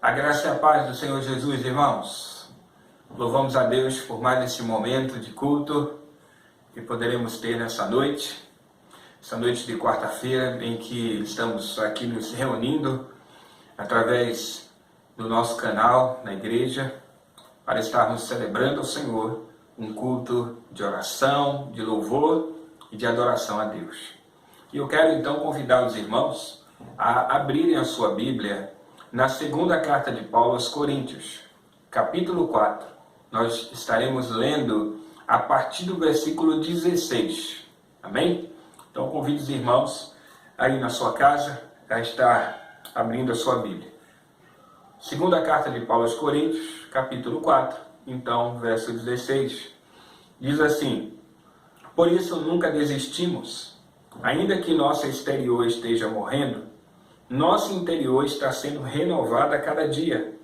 A graça e a paz do Senhor Jesus, irmãos. Louvamos a Deus por mais esse momento de culto que poderemos ter nessa noite. Essa noite de quarta-feira em que estamos aqui nos reunindo através do nosso canal na igreja para estarmos celebrando ao Senhor um culto de oração, de louvor e de adoração a Deus. E eu quero então convidar os irmãos a abrirem a sua Bíblia na segunda carta de Paulo aos Coríntios, capítulo 4. Nós estaremos lendo a partir do versículo 16. Amém? Então convido os irmãos aí na sua casa a estar abrindo a sua Bíblia. Segunda carta de Paulo aos Coríntios, capítulo 4, então, verso 16. Diz assim: Por isso nunca desistimos, ainda que nosso exterior esteja morrendo, nosso interior está sendo renovado a cada dia.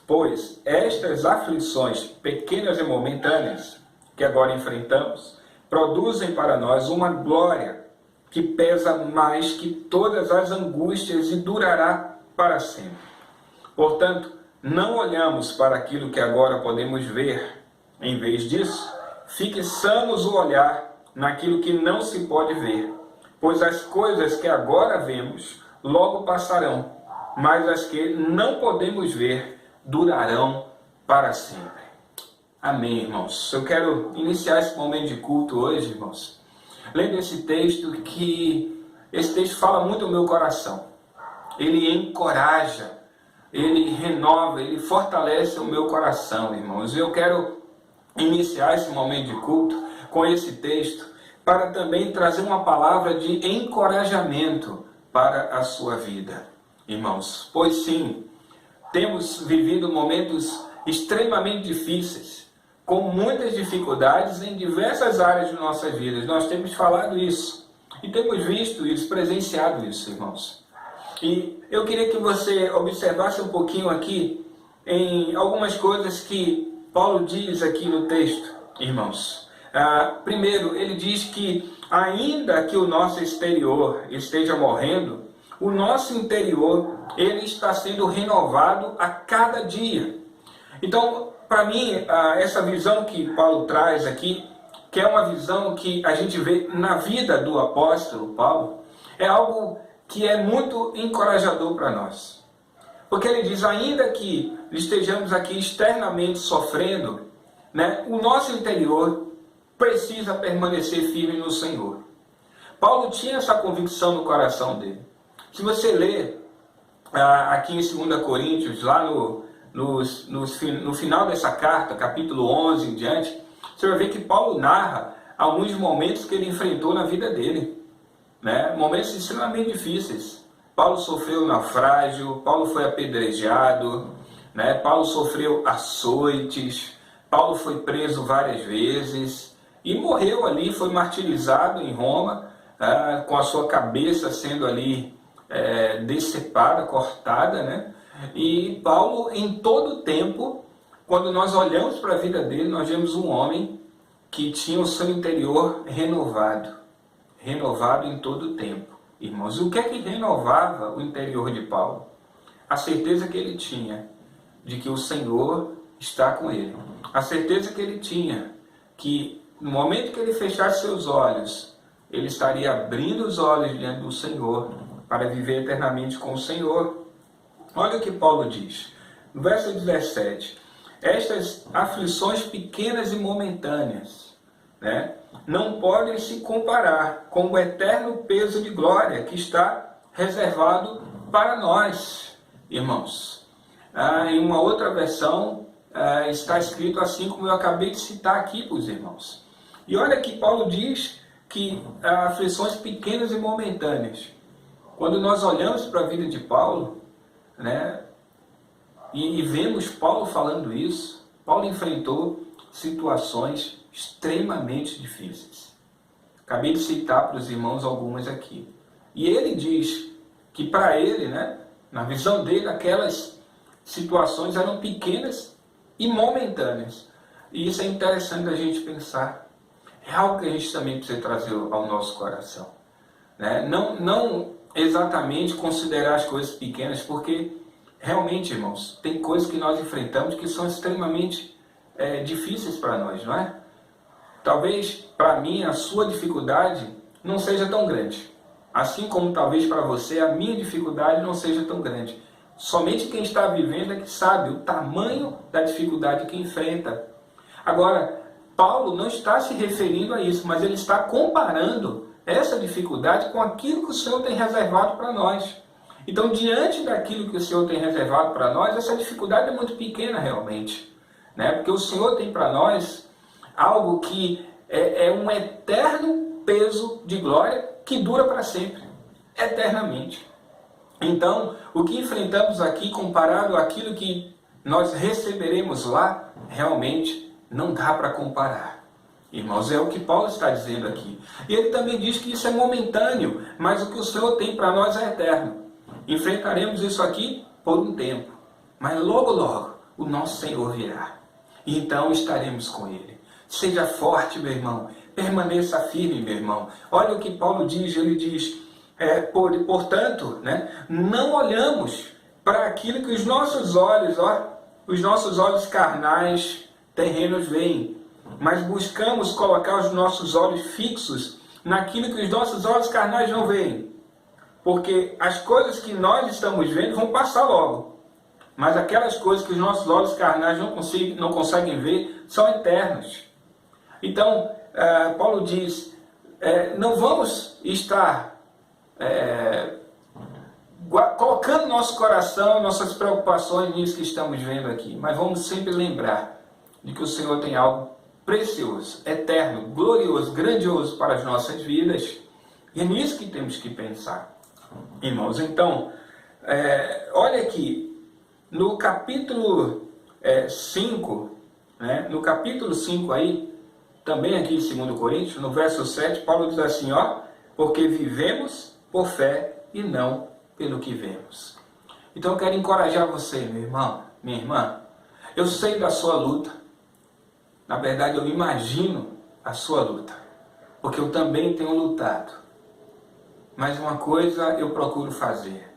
Pois estas aflições, pequenas e momentâneas, que agora enfrentamos, produzem para nós uma glória que pesa mais que todas as angústias e durará para sempre. Portanto, não olhamos para aquilo que agora podemos ver. Em vez disso, fixamos o olhar naquilo que não se pode ver, pois as coisas que agora vemos logo passarão, mas as que não podemos ver durarão para sempre. Amém, irmãos. Eu quero iniciar esse momento de culto hoje, irmãos, lendo esse texto esse texto fala muito ao meu coração. Ele encoraja, ele renova, ele fortalece o meu coração, irmãos. Eu quero iniciar esse momento de culto com esse texto para também trazer uma palavra de encorajamento para a sua vida, irmãos. Pois sim, temos vivido momentos extremamente difíceis, com muitas dificuldades em diversas áreas de nossas vidas. Nós temos falado isso e temos visto isso, presenciado isso, irmãos. E eu queria que você observasse um pouquinho aqui em algumas coisas que Paulo diz aqui no texto, irmãos. Primeiro, ele diz que ainda que o nosso exterior esteja morrendo, o nosso interior ele está sendo renovado a cada dia. Então, para mim, essa visão que Paulo traz aqui, que é uma visão que a gente vê na vida do apóstolo Paulo, é algo que é muito encorajador para nós. Porque ele diz, ainda que estejamos aqui externamente sofrendo, né, o nosso interior precisa permanecer firme no Senhor. Paulo tinha essa convicção no coração dele. Se você ler aqui em 2 Coríntios, lá no final dessa carta, capítulo 11 em diante, você vai ver que Paulo narra alguns momentos que ele enfrentou na vida dele, né? Momentos extremamente difíceis. Paulo sofreu naufrágio, Paulo foi apedrejado, né? Paulo sofreu açoites, Paulo foi preso várias vezes e morreu ali, foi martirizado em Roma, com a sua cabeça sendo ali decepada, cortada, né? E Paulo, em todo o tempo, quando nós olhamos para a vida dele, nós vemos um homem que tinha o seu interior renovado em todo o tempo. Irmãos, o que é que renovava o interior de Paulo? A certeza que ele tinha de que o Senhor está com ele. A certeza que ele tinha que no momento que ele fechasse seus olhos, ele estaria abrindo os olhos diante do Senhor para viver eternamente com o Senhor. Olha o que Paulo diz, no verso 17. Estas aflições pequenas e momentâneas, né, não podem se comparar com o eterno peso de glória que está reservado para nós, irmãos. Em uma outra versão está escrito assim como eu acabei de citar aqui para os irmãos. E olha que Paulo diz que aflições pequenas e momentâneas. Quando nós olhamos para a vida de Paulo, né, e vemos Paulo falando isso, Paulo enfrentou situações extremamente difíceis. Acabei de citar para os irmãos algumas aqui. E ele diz que para ele, né, na visão dele, aquelas situações eram pequenas e momentâneas. E isso é interessante a gente pensar. É algo que a gente também precisa trazer ao nosso coração, né? Não exatamente considerar as coisas pequenas, porque realmente, irmãos, tem coisas que nós enfrentamos que são extremamente difíceis para nós, não é? Talvez para mim a sua dificuldade não seja tão grande. Assim como talvez para você a minha dificuldade não seja tão grande. Somente quem está vivendo é que sabe o tamanho da dificuldade que enfrenta. Agora, Paulo não está se referindo a isso, mas ele está comparando essa dificuldade com aquilo que o Senhor tem reservado para nós. Então, diante daquilo que o Senhor tem reservado para nós, essa dificuldade é muito pequena realmente, né? Porque o Senhor tem para nós algo que é um eterno peso de glória que dura para sempre, eternamente. Então, o que enfrentamos aqui, comparado àquilo que nós receberemos lá, realmente não dá para comparar. Irmãos, é o que Paulo está dizendo aqui. E ele também diz que isso é momentâneo, mas o que o Senhor tem para nós é eterno. Enfrentaremos isso aqui por um tempo, mas logo, logo, o nosso Senhor virá. E então estaremos com Ele. Seja forte, meu irmão. Permaneça firme, meu irmão. Olha o que Paulo diz. Ele diz, portanto, né, não olhamos para aquilo que os nossos olhos carnais, terrenos veem, mas buscamos colocar os nossos olhos fixos naquilo que os nossos olhos carnais não veem. Porque as coisas que nós estamos vendo vão passar logo. Mas aquelas coisas que os nossos olhos carnais não conseguem ver são eternas. Então, Paulo diz, não vamos estar colocando nosso coração, nossas preocupações nisso que estamos vendo aqui. Mas vamos sempre lembrar de que o Senhor tem algo precioso, eterno, glorioso, grandioso para as nossas vidas. E é nisso que temos que pensar. Irmãos, então, olha aqui, no capítulo 5, né, no capítulo 5 aí, também aqui em 2 Coríntios, no verso 7, Paulo diz assim, porque vivemos por fé e não pelo que vemos. Então eu quero encorajar você, meu irmão, minha irmã. Eu sei da sua luta. Na verdade, eu imagino a sua luta, porque eu também tenho lutado. Mas uma coisa eu procuro fazer: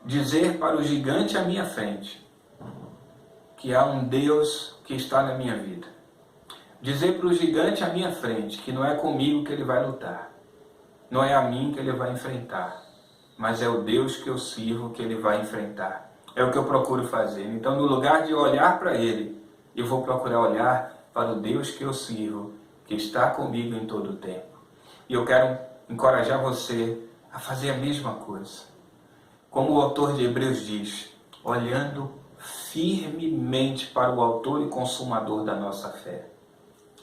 dizer para o gigante à minha frente que há um Deus que está na minha vida. Dizer para o gigante à minha frente que não é comigo que ele vai lutar, não é a mim que ele vai enfrentar, mas é o Deus que eu sirvo que ele vai enfrentar. É o que eu procuro fazer. Então, no lugar de olhar para ele, eu vou procurar olhar para o Deus que eu sirvo, que está comigo em todo o tempo. E eu quero encorajar você a fazer a mesma coisa. Como o autor de Hebreus diz, olhando firmemente para o autor e consumador da nossa fé.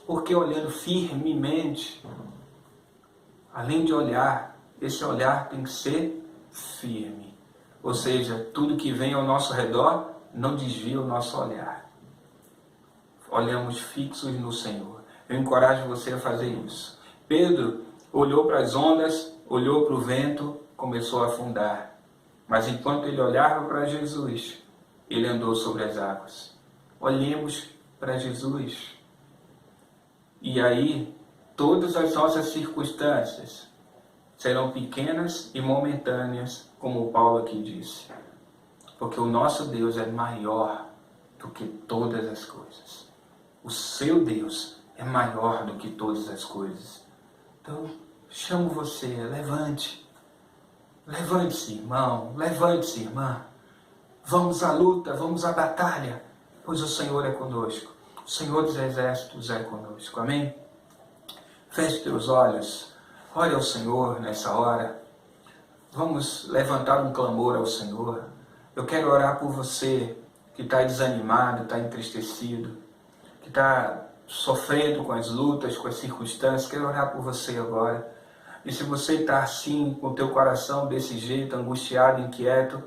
Porque olhando firmemente, além de olhar, esse olhar tem que ser firme. Ou seja, tudo que vem ao nosso redor não desvia o nosso olhar. Olhamos fixos no Senhor. Eu encorajo você a fazer isso. Pedro olhou para as ondas, olhou para o vento, começou a afundar. Mas enquanto ele olhava para Jesus, ele andou sobre as águas. Olhemos para Jesus. E aí, todas as nossas circunstâncias serão pequenas e momentâneas, como o Paulo aqui disse. Porque o nosso Deus é maior do que todas as coisas. O seu Deus é maior do que todas as coisas. Então, chamo você, levante. Levante-se, irmão, levante-se, irmã. Vamos à luta, vamos à batalha, pois o Senhor é conosco. O Senhor dos Exércitos é conosco. Amém? Feche teus olhos, ore ao Senhor nessa hora. Vamos levantar um clamor ao Senhor. Eu quero orar por você que está desanimado, está entristecido, que está sofrendo com as lutas, com as circunstâncias. Quero orar por você agora. E se você está assim, com o teu coração desse jeito, angustiado, inquieto,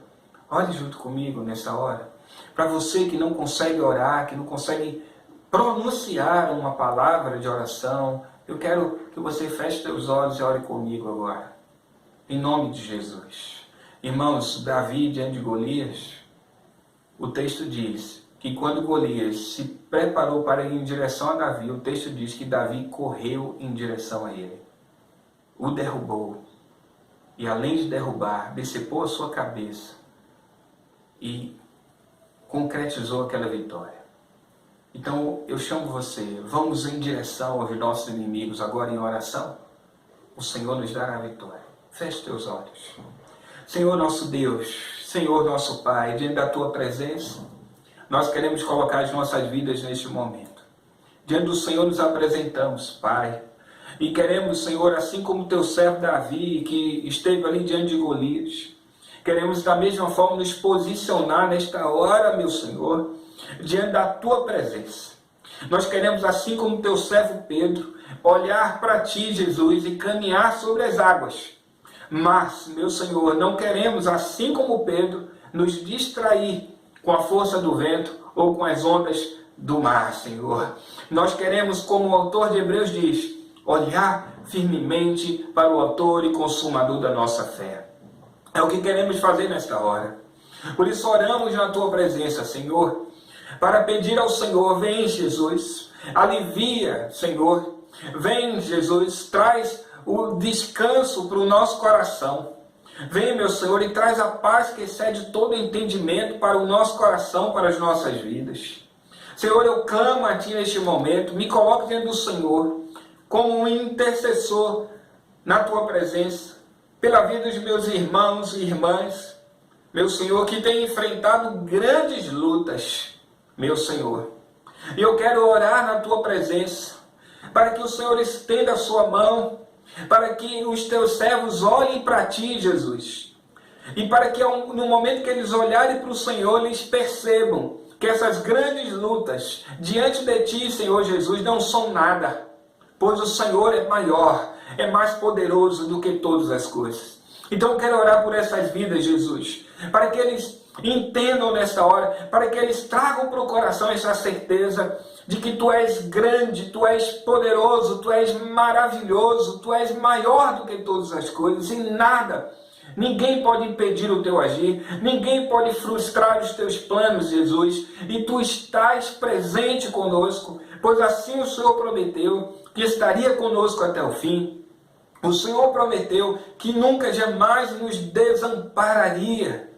ore junto comigo nessa hora. Para você que não consegue orar, que não consegue pronunciar uma palavra de oração, eu quero que você feche seus olhos e ore comigo agora. Em nome de Jesus. Irmãos, Davi diante de Golias, o texto diz que quando Golias se preparou para ir em direção a Davi, o texto diz que Davi correu em direção a ele. O derrubou. E além de derrubar, decepou a sua cabeça. e concretizou aquela vitória. Então eu chamo você, vamos em direção aos nossos inimigos agora em oração. O Senhor nos dará a vitória. Feche teus olhos. Senhor nosso Deus, Senhor nosso Pai, diante da Tua presença, nós queremos colocar as nossas vidas neste momento. Diante do Senhor nos apresentamos, Pai, e queremos, Senhor, assim como Teu servo Davi, que esteve ali diante de Golias, queremos da mesma forma nos posicionar nesta hora, meu Senhor, diante da Tua presença. Nós queremos, assim como Teu servo Pedro, olhar para Ti, Jesus, e caminhar sobre as águas. Mas, meu Senhor, não queremos, assim como Pedro, nos distrair com a força do vento ou com as ondas do mar, Senhor. Nós queremos, como o autor de Hebreus diz, olhar firmemente para o autor e consumador da nossa fé. É o que queremos fazer nesta hora. Por isso oramos na Tua presença, Senhor, para pedir ao Senhor, vem Jesus, alivia, Senhor, vem Jesus, traz o descanso para o nosso coração. Vem, meu Senhor, e traz a paz que excede todo entendimento para o nosso coração, para as nossas vidas. Senhor, eu clamo a Ti neste momento, me coloco diante do Senhor, como um intercessor na Tua presença, pela vida dos meus irmãos e irmãs, meu Senhor, que têm enfrentado grandes lutas, meu Senhor. E eu quero orar na Tua presença, para que o Senhor estenda a Sua mão, para que os Teus servos olhem para Ti, Jesus. E para que no momento que eles olharem para o Senhor, eles percebam que essas grandes lutas diante de Ti, Senhor Jesus, não são nada. Pois o Senhor é maior, é mais poderoso do que todas as coisas. Então eu quero orar por essas vidas, Jesus, para que eles entendam nesta hora, para que eles tragam para o coração essa certeza de que Tu és grande, Tu és poderoso, Tu és maravilhoso, Tu és maior do que todas as coisas, e nada, ninguém pode impedir o Teu agir, ninguém pode frustrar os Teus planos, Jesus, e Tu estás presente conosco, pois assim o Senhor prometeu que estaria conosco até o fim. O Senhor prometeu que nunca, jamais nos desampararia.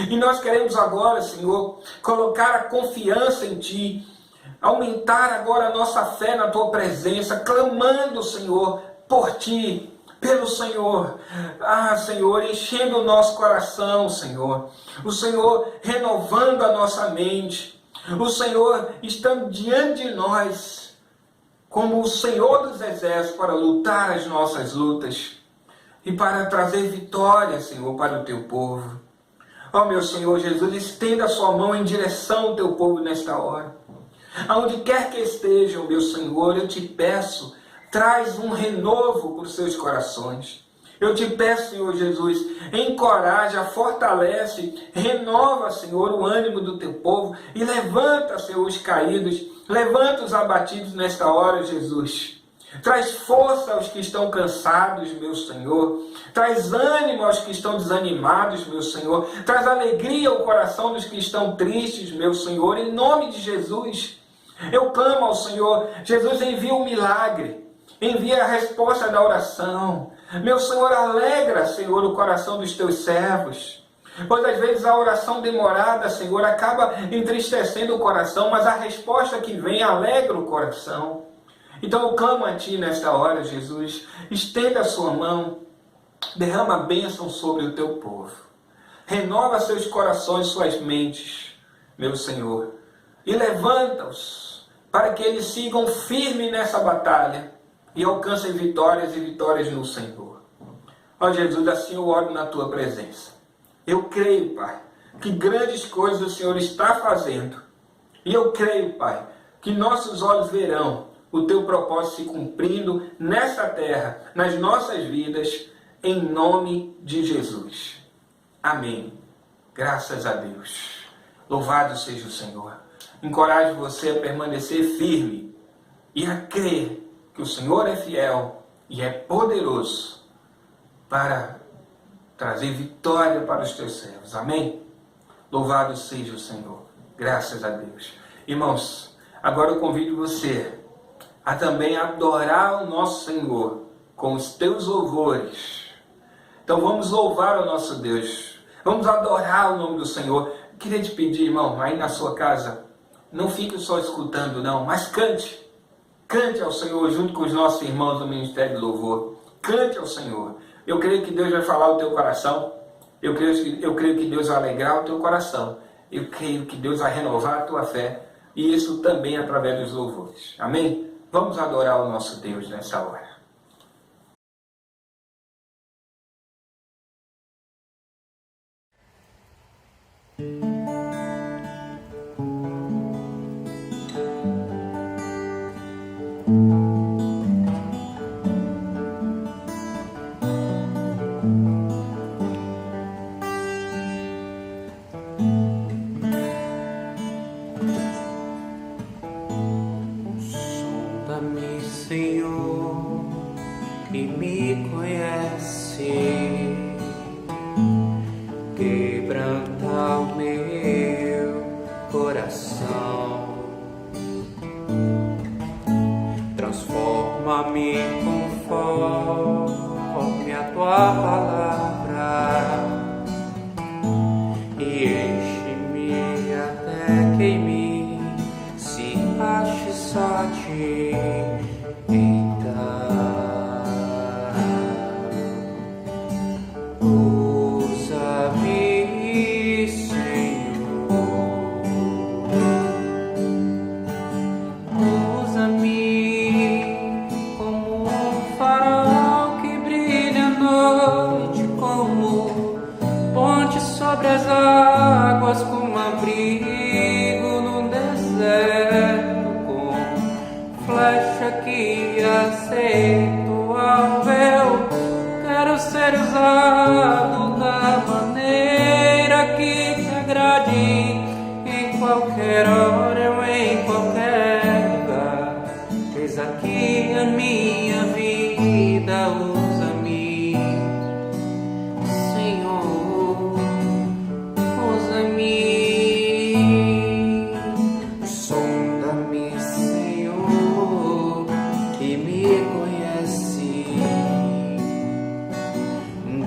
E nós queremos agora, Senhor, colocar a confiança em Ti, aumentar agora a nossa fé na Tua presença, clamando, Senhor, por Ti, pelo Senhor. Senhor, enchendo o nosso coração, Senhor. O Senhor renovando a nossa mente. O Senhor estando diante de nós, como o Senhor dos exércitos, para lutar as nossas lutas e para trazer vitória, Senhor, para o Teu povo. Ó meu Senhor Jesus, estenda a Sua mão em direção ao Teu povo nesta hora. Aonde quer que estejam, meu Senhor, eu Te peço, traz um renovo para os seus corações. Eu Te peço, Senhor Jesus, encoraja, fortalece, renova, Senhor, o ânimo do Teu povo e levanta, Senhor, os caídos, levanta os abatidos nesta hora, Jesus. Traz força aos que estão cansados, meu Senhor. Traz ânimo aos que estão desanimados, meu Senhor. Traz alegria ao coração dos que estão tristes, meu Senhor. Em nome de Jesus, eu clamo ao Senhor. Jesus, envia um milagre. Envia a resposta da oração. Meu Senhor, alegra, Senhor, o coração dos Teus servos. Pois às vezes a oração demorada, Senhor, acaba entristecendo o coração, mas a resposta que vem alegra o coração. Então eu clamo a Ti nesta hora, Jesus. Estenda a Sua mão, derrama bênção sobre o Teu povo. Renova seus corações, suas mentes, meu Senhor. E levanta-os para que eles sigam firmes nessa batalha e alcancem vitórias e vitórias no Senhor. Ó Jesus, assim eu oro na Tua presença. Eu creio, Pai, que grandes coisas o Senhor está fazendo. E eu creio, Pai, que nossos olhos verão o Teu propósito se cumprindo nessa terra, nas nossas vidas, em nome de Jesus. Amém. Graças a Deus. Louvado seja o Senhor. Encorajo você a permanecer firme e a crer que o Senhor é fiel e é poderoso para trazer vitória para os Teus servos. Amém? Louvado seja o Senhor. Graças a Deus. Irmãos, agora eu convido você a também adorar o nosso Senhor com os teus louvores. Então vamos louvar o nosso Deus. Vamos adorar o nome do Senhor. Queria te pedir, irmão, aí na sua casa, não fique só escutando não, mas cante. Cante ao Senhor junto com os nossos irmãos do Ministério do Louvor. Cante ao Senhor. Eu creio que Deus vai falar o teu coração. Eu creio que Deus vai alegrar o teu coração. Eu creio que Deus vai renovar a tua fé. E isso também através dos louvores. Amém? Vamos adorar o nosso Deus nessa hora. Sonda-me, Senhor, e me conhece. Quebranta o meu coração. Transforma-me conforme a tua palavra e enche-me até que me se ache só a ti. Então usa-me, Senhor, usa-me como um farol que brilha à noite, como ponte sobre as águas, como abrigo num deserto, como flecha que aceito ao véu. Quero ser usado da maneira que te agrade, em qualquer hora ou em qualquer lugar. Eis aqui a minha vida, usa-me, Senhor, usa-me. Sonda-me, Senhor, e me conhece.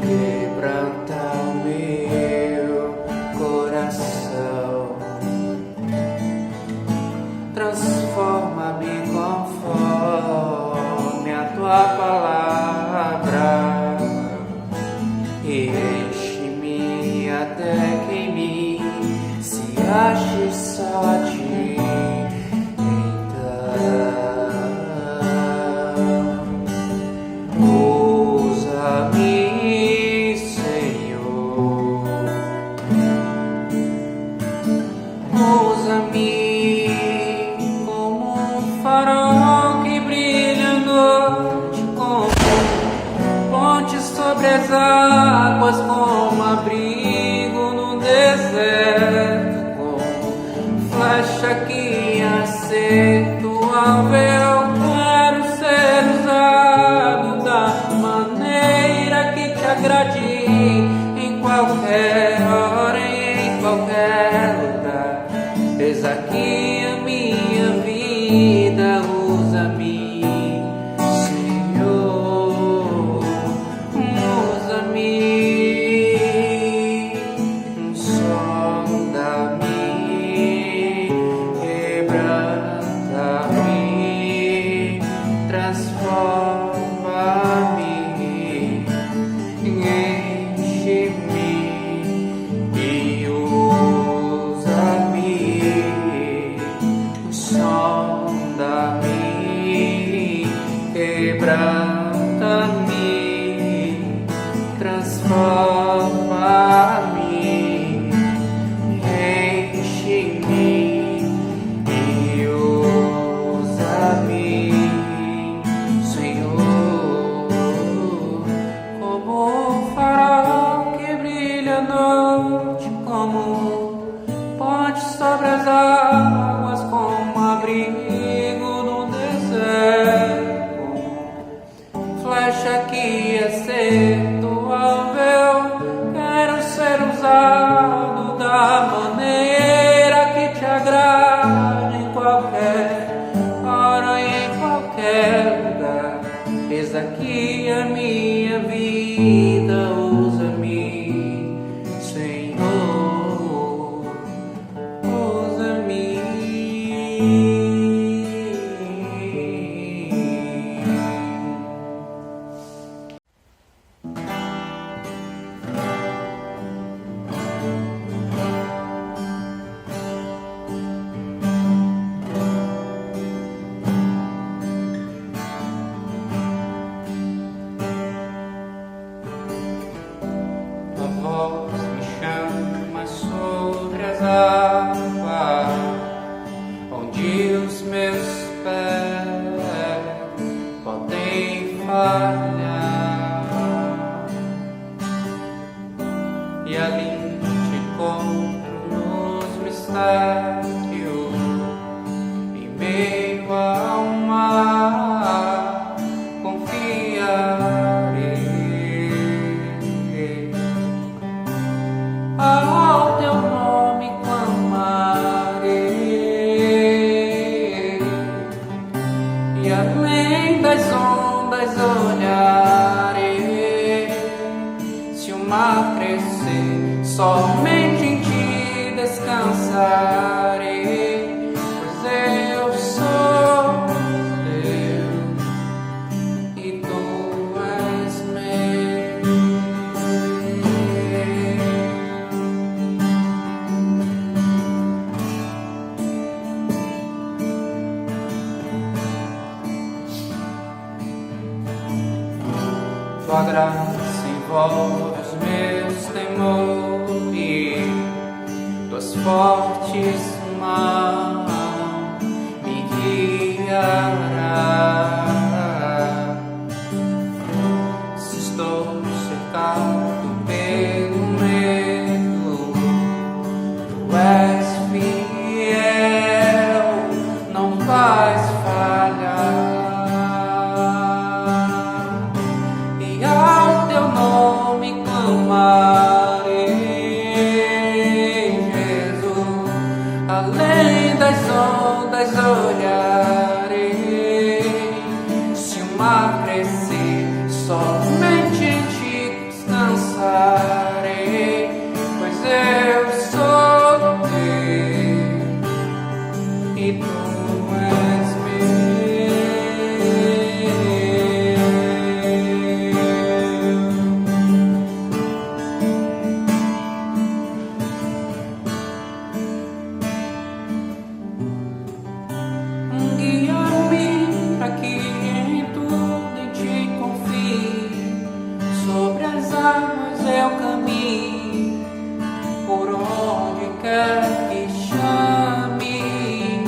Quebranta o meu coração. Transforma-me conforme a tua palavra e enche-me até que em mim se ache só a ti. Então usa-me, Senhor, usa-me como um farol que brilha à noite, como ponte sobre as águas, como abrigo no deserto, como flecha que acerto ao véu. Quero ser usado da maneira que te agrade, em qualquer hora e em qualquer lugar. Eis aqui a minha vida, usa-me, Senhor, usa-me. Sonda-me, quebranta-me, transforma-me, enche-me e usa-me. Sonda-me, quebranta-me, transforma-me, enche-me e usa-me, Senhor, como um farol que brilha à noite, como ponte sobre as águas, como abrigo no deserto, flecha que acerto ao véu. Quero ser usado da maneira que te agrade, em qualquer hora e em qualquer lugar. Eis aqui a minha vida, usa-me, Senhor, em meio ao mar, confiarei. Ao teu nome clamarei, e além das ondas olharei. Se o mar crescer, somente em ti descansarei, pois eu sou teu e tu és meu. Tua graça envolve os meus temores, tuas fortes mãos me guiará. Se estou cercado pelo medo, tu és fiel, não vais falhar. E ao teu nome clamarei, Jesus, além das ondas olharei. Se o mar crescer, somente em ti descansarei, pois eu sou teu e tu és meu. Guia-me para que em tudo em ti confie, sobre as águas eu caminho, por onde quer que chame.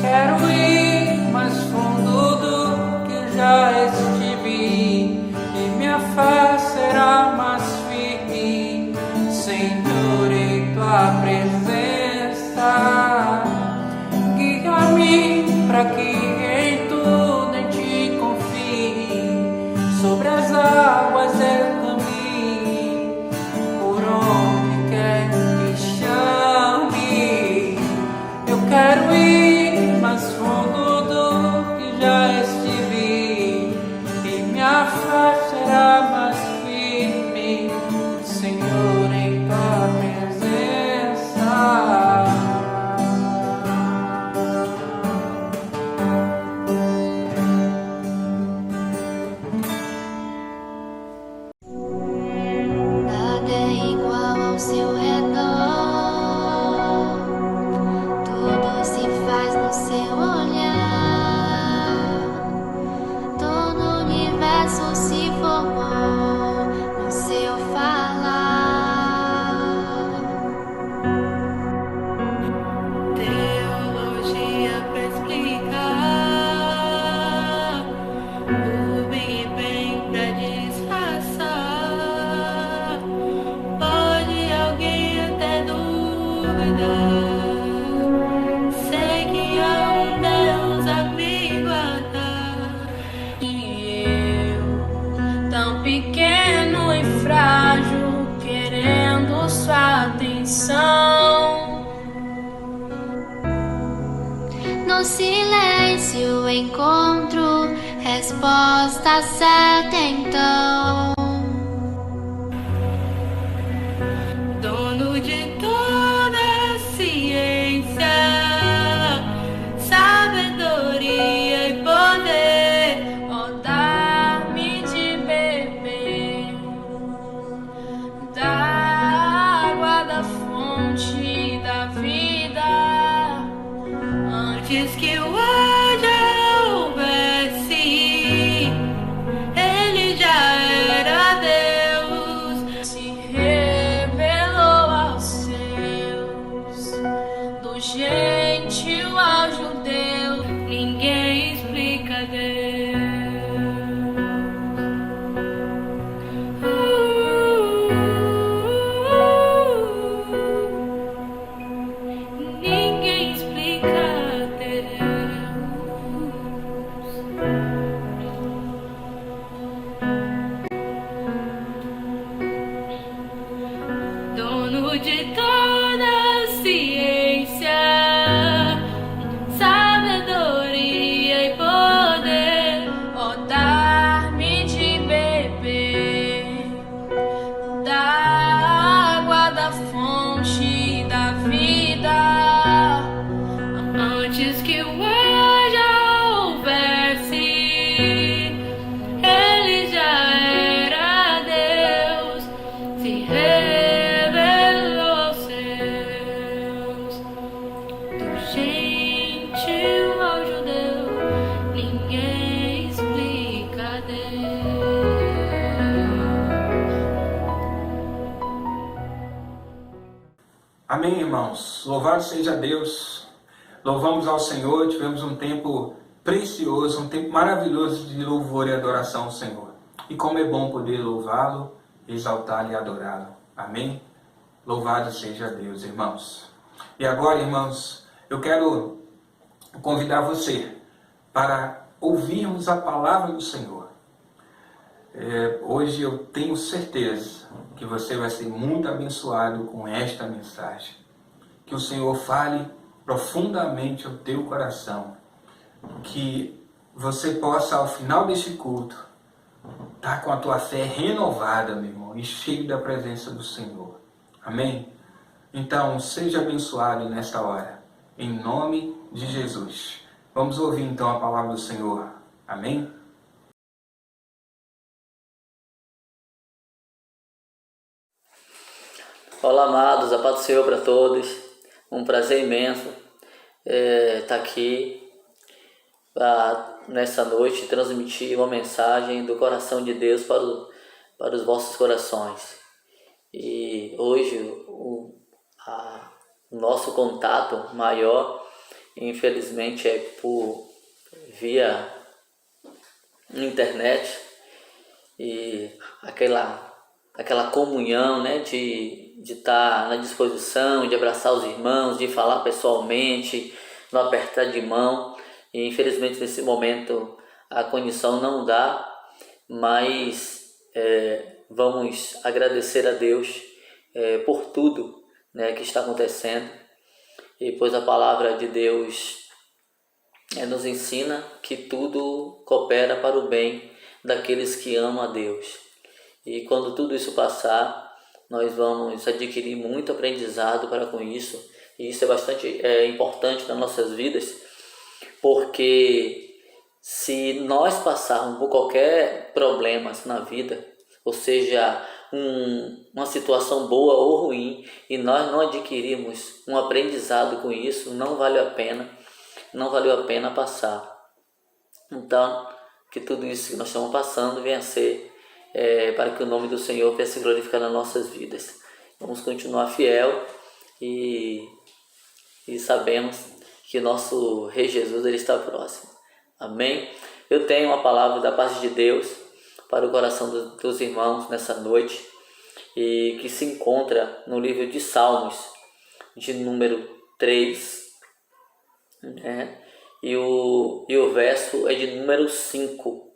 Quero ir mais fundo do que já estive, e minha fé será mais firme, Senhor, em tua presença. Guia-me para que em tudo em ti confie, sobre as águas eu caminho, por onde quer que chame. Eu quero ir mais fundo do que já estive, e minha fé será mais firme, Senhor, em tua presença. Nada é igual ao seu redor, tudo se faz no seu olhar, todo o universo se formou no seu falar. Teologia pra explicar, o Big Bang pra disfarçar. Pode alguém até duvidar, sei que há um Deus a me guardar. E eu, tão pequeno e frágil, querendo sua atenção. No silêncio encontro resposta certa então. Dono de toda a ciência, sabedoria e poder, Ó, dá-me de beber da água da fonte da vida, antes que o ar já houvesse, ele já era Deus. se revelou aos seus, do gentil ao judeu. Ninguém explica Deus. Ninguém Amém, irmãos? Louvado seja Deus. Louvamos ao Senhor. Tivemos um tempo precioso, um tempo maravilhoso de louvor e adoração ao Senhor. E como é bom poder louvá-lo, exaltá-lo e adorá-lo. Amém? Louvado seja Deus, irmãos. E agora, irmãos, eu quero convidar você para ouvirmos a palavra do Senhor. Hoje eu tenho certeza que você vai ser muito abençoado com esta mensagem. Que o Senhor fale profundamente ao teu coração. Que você possa, ao final deste culto, estar com a tua fé renovada, meu irmão, e cheio da presença do Senhor. Amém? Então, seja abençoado nesta hora, em nome de Jesus. Vamos ouvir então a palavra do Senhor. Amém? Olá, amados, a paz do Senhor para todos. Um prazer imenso estar aqui nessa noite transmitir uma mensagem do coração de Deus para os vossos corações. E hoje o nosso contato maior, infelizmente, é via internet, e aquela comunhão, né, de estar na disposição, de abraçar os irmãos, de falar pessoalmente, no apertar de mão. E infelizmente nesse momento a condição não dá, mas vamos agradecer a Deus por tudo, né, que está acontecendo, e pois a palavra de Deus nos ensina que tudo coopera para o bem daqueles que amam a Deus. E quando tudo isso passar, nós vamos adquirir muito aprendizado para com isso. E isso é bastante importante nas nossas vidas, porque se nós passarmos por qualquer problema na vida, ou seja, uma situação boa ou ruim, e nós não adquirirmos um aprendizado com isso, não valeu a pena passar. Então, que tudo isso que nós estamos passando venha a ser para que o nome do Senhor venha se glorificar nas nossas vidas. Vamos continuar fiel e sabemos que nosso Rei Jesus ele está próximo. Amém? Eu tenho uma palavra da parte de Deus para o coração dos irmãos nessa noite, e que se encontra no livro de Salmos, de número 3, né? E o verso é de número 5,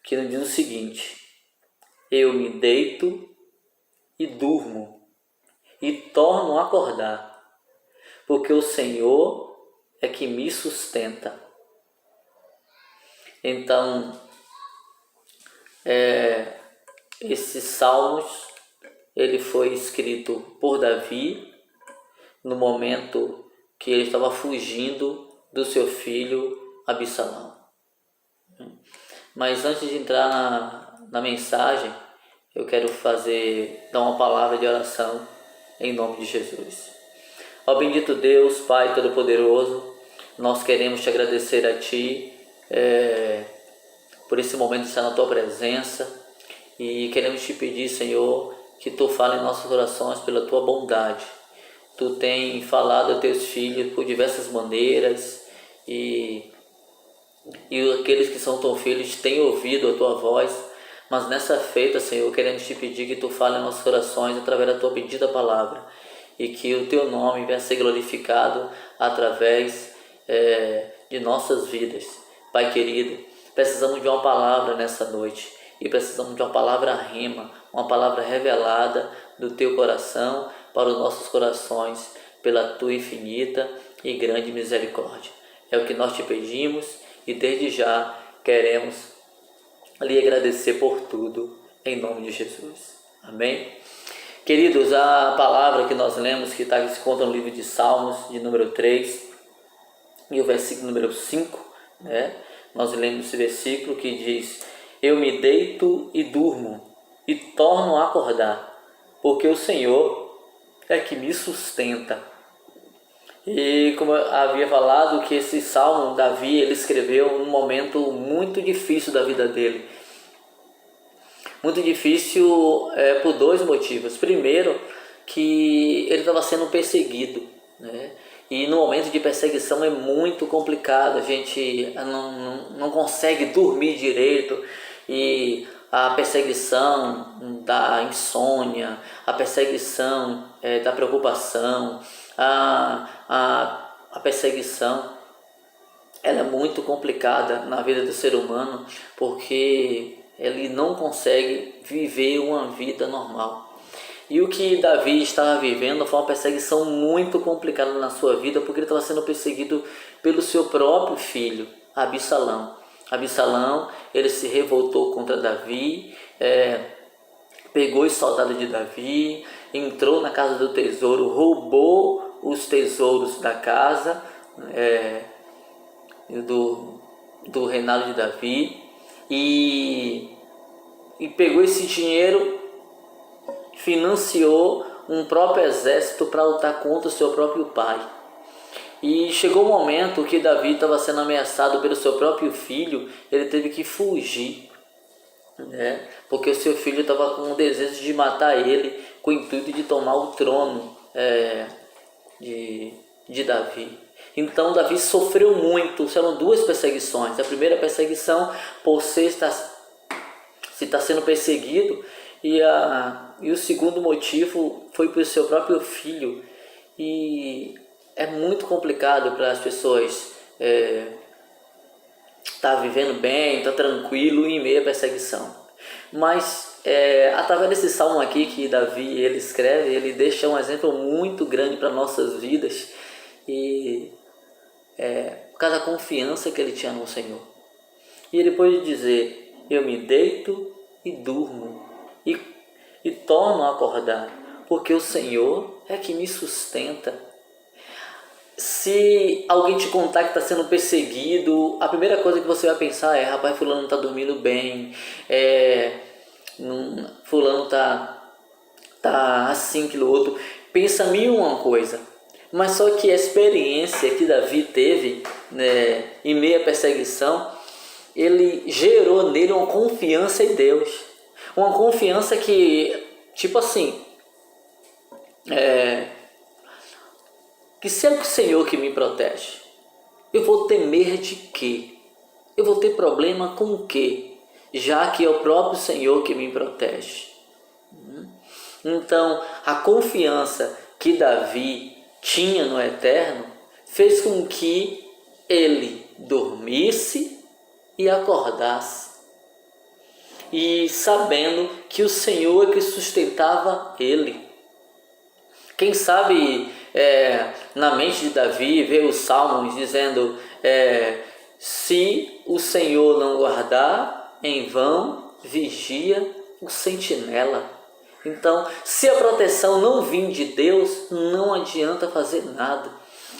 que nos diz o seguinte: eu me deito e durmo e torno a acordar, porque o Senhor é que me sustenta. Então, esses salmos ele foi escrito por Davi no momento que ele estava fugindo do seu filho Absalão. Mas antes de entrar na mensagem, eu quero dar uma palavra de oração em nome de Jesus. Ó bendito Deus, Pai Todo-Poderoso, nós queremos te agradecer a Ti por esse momento de estar na Tua presença, e queremos te pedir, Senhor, que Tu fale em nossos corações pela Tua bondade. Tu tem falado a Teus filhos por diversas maneiras, e aqueles que são Teus filhos têm ouvido a Tua voz, mas nessa feita, Senhor, queremos te pedir que Tu fale em nossos corações através da Tua bendita palavra, e que o Teu nome venha ser glorificado através de nossas vidas. Pai querido, precisamos de uma palavra nessa noite, e precisamos de uma palavra rema, uma palavra revelada do Teu coração para os nossos corações, pela Tua infinita e grande misericórdia. É o que nós te pedimos, e desde já queremos lhe agradecer por tudo, em nome de Jesus. Amém? Queridos, a palavra que nós lemos, que se conta no livro de Salmos, de número 3, e o versículo número 5, né? Nós lemos esse versículo que diz: eu me deito e durmo e torno a acordar, porque o Senhor é que me sustenta. E como eu havia falado, que esse salmo Davi ele escreveu num momento muito difícil da vida dele. Muito difícil por dois motivos. Primeiro, que ele estava sendo perseguido, né? E no momento de perseguição é muito complicado, a gente não consegue dormir direito, e a perseguição da insônia, a perseguição da preocupação, a perseguição, ela é muito complicada na vida do ser humano, porque ele não consegue viver uma vida normal. E o que Davi estava vivendo foi uma perseguição muito complicada na sua vida, porque ele estava sendo perseguido pelo seu próprio filho, Absalão. Absalão, ele se revoltou contra Davi, pegou os soldados de Davi, entrou na casa do tesouro, roubou os tesouros da casa do reinado de Davi, e pegou esse dinheiro, financiou um próprio exército para lutar contra o seu próprio pai. E chegou o momento que Davi estava sendo ameaçado pelo seu próprio filho, ele teve que fugir, né? Porque o seu filho estava com o desejo de matar ele, com o intuito de tomar o trono de Davi. Então Davi sofreu muito, foram duas perseguições. A primeira perseguição por se estar sendo perseguido, e o segundo motivo foi por seu próprio filho. E é muito complicado para as pessoas estar vivendo bem, estar tranquilo em meio à perseguição. Mas através desse salmo aqui que Davi ele escreve, ele deixa um exemplo muito grande para nossas vidas, e por causa da confiança que ele tinha no Senhor. E ele pode dizer: eu me deito e durmo, e torno a acordar, porque o Senhor é que me sustenta. Se alguém te contar que está sendo perseguido, a primeira coisa que você vai pensar é: rapaz, fulano não está dormindo bem, fulano tá assim, aquilo outro. Pensa mil uma coisa. Mas só que a experiência que Davi teve, né, em meio à perseguição, ele gerou nele uma confiança em Deus. Uma confiança que, tipo assim, que se é o Senhor que me protege, eu vou temer de quê? Eu vou ter problema com o quê? Já que é o próprio Senhor que me protege. Então, a confiança que Davi tinha no Eterno fez com que ele dormisse e acordasse, e sabendo que o Senhor é que sustentava ele. Quem sabe na mente de Davi vê os salmos dizendo: se o Senhor não guardar, em vão vigia o sentinela. Então, se a proteção não vir de Deus, não adianta fazer nada.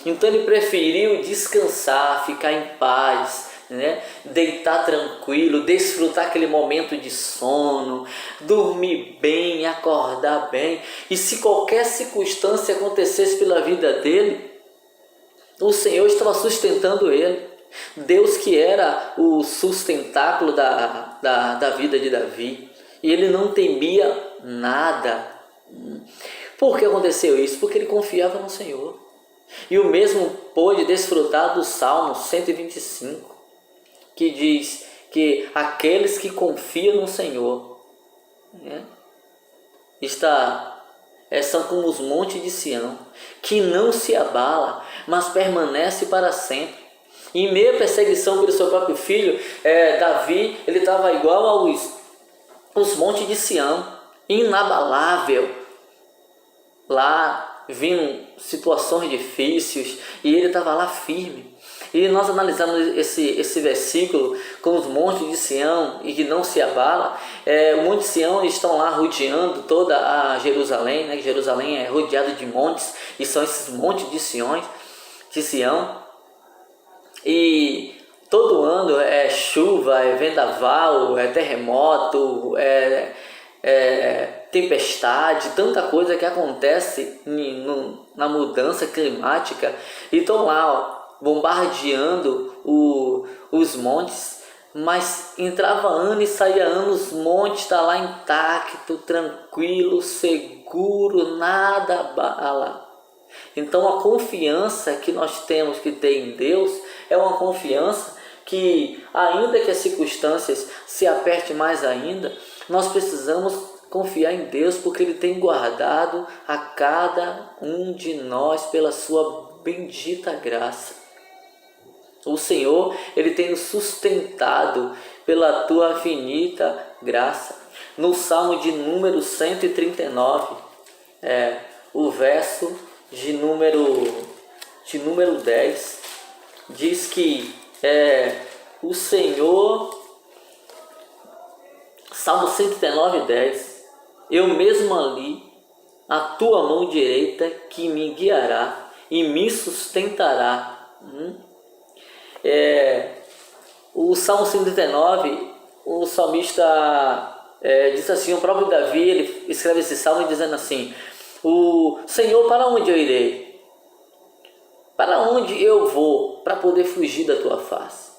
Então ele preferiu descansar, ficar em paz, né? Deitar tranquilo, desfrutar aquele momento de sono, dormir bem, acordar bem. E se qualquer circunstância acontecesse pela vida dele, o Senhor estava sustentando ele. Deus que era o sustentáculo da vida de Davi. E ele não temia nada. Por que aconteceu isso? Porque ele confiava no Senhor. E o mesmo pôde desfrutar do Salmo 125, que diz que aqueles que confiam no Senhor são como os montes de Sião, que não se abala, mas permanece para sempre. Em meio à perseguição pelo seu próprio filho, Davi ele estava igual aos montes de Sião, inabalável. Lá vindo situações difíceis e ele estava lá firme. E nós analisamos esse versículo com os montes de Sião e que não se abala. O monte de Sião estão lá rodeando toda a Jerusalém, né? Jerusalém é rodeada de montes, e são esses montes de Sião. E todo ano é chuva, é vendaval, é terremoto, tempestade, tanta coisa que acontece na mudança climática. E estão lá bombardeando os montes, mas entrava ano e saía ano, os montes estão lá intacto, tranquilo, seguro, seguro, nada abala. Então a confiança que nós temos que ter em Deus é uma confiança que, ainda que as circunstâncias se apertem mais ainda, nós precisamos confiar em Deus, porque Ele tem guardado a cada um de nós pela sua bendita graça. O Senhor, Ele tem nos sustentado pela tua infinita graça. No Salmo de número 139, o verso de número 10, diz que o Senhor, Salmo 139, 10, eu mesmo ali, a tua mão direita que me guiará e me sustentará. O Salmo 139, o salmista diz assim, o próprio Davi, ele escreve esse salmo dizendo assim: o Senhor, para onde eu irei? Para onde eu vou para poder fugir da tua face?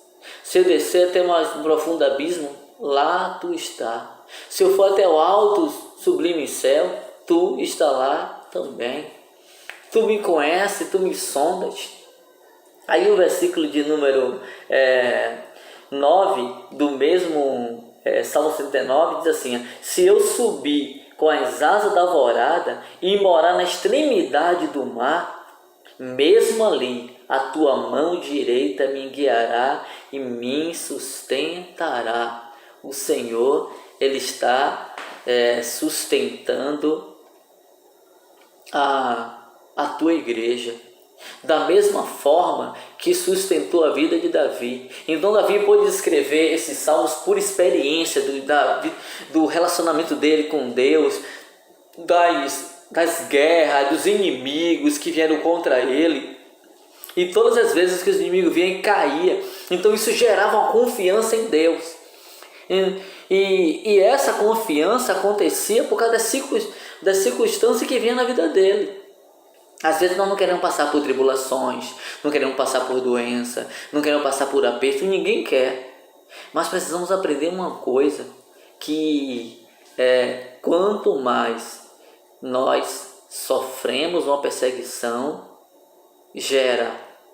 Se eu descer até mais profundo abismo, lá tu está. Se eu for até o alto sublime céu, tu está lá também. Tu me conheces, tu me sondas. Aí o versículo de número 9 do mesmo Salmo 109 diz assim: se eu subir com as asas da alvorada e morar na extremidade do mar, mesmo ali a tua mão direita me guiará e me sustentará. O Senhor, Ele está sustentando a tua igreja, da mesma forma que sustentou a vida de Davi. Então Davi pôde escrever esses salmos por experiência do relacionamento dele com Deus, das guerras, dos inimigos que vieram contra ele, e todas as vezes que os inimigos vinham, caía. Então isso gerava uma confiança em Deus, e essa confiança acontecia por causa das circunstâncias que vinham na vida dele. Às vezes nós não queremos passar por tribulações, não queremos passar por doença, não queremos passar por aperto, ninguém quer. Mas precisamos aprender uma coisa, que quanto mais nós sofremos uma perseguição, gera,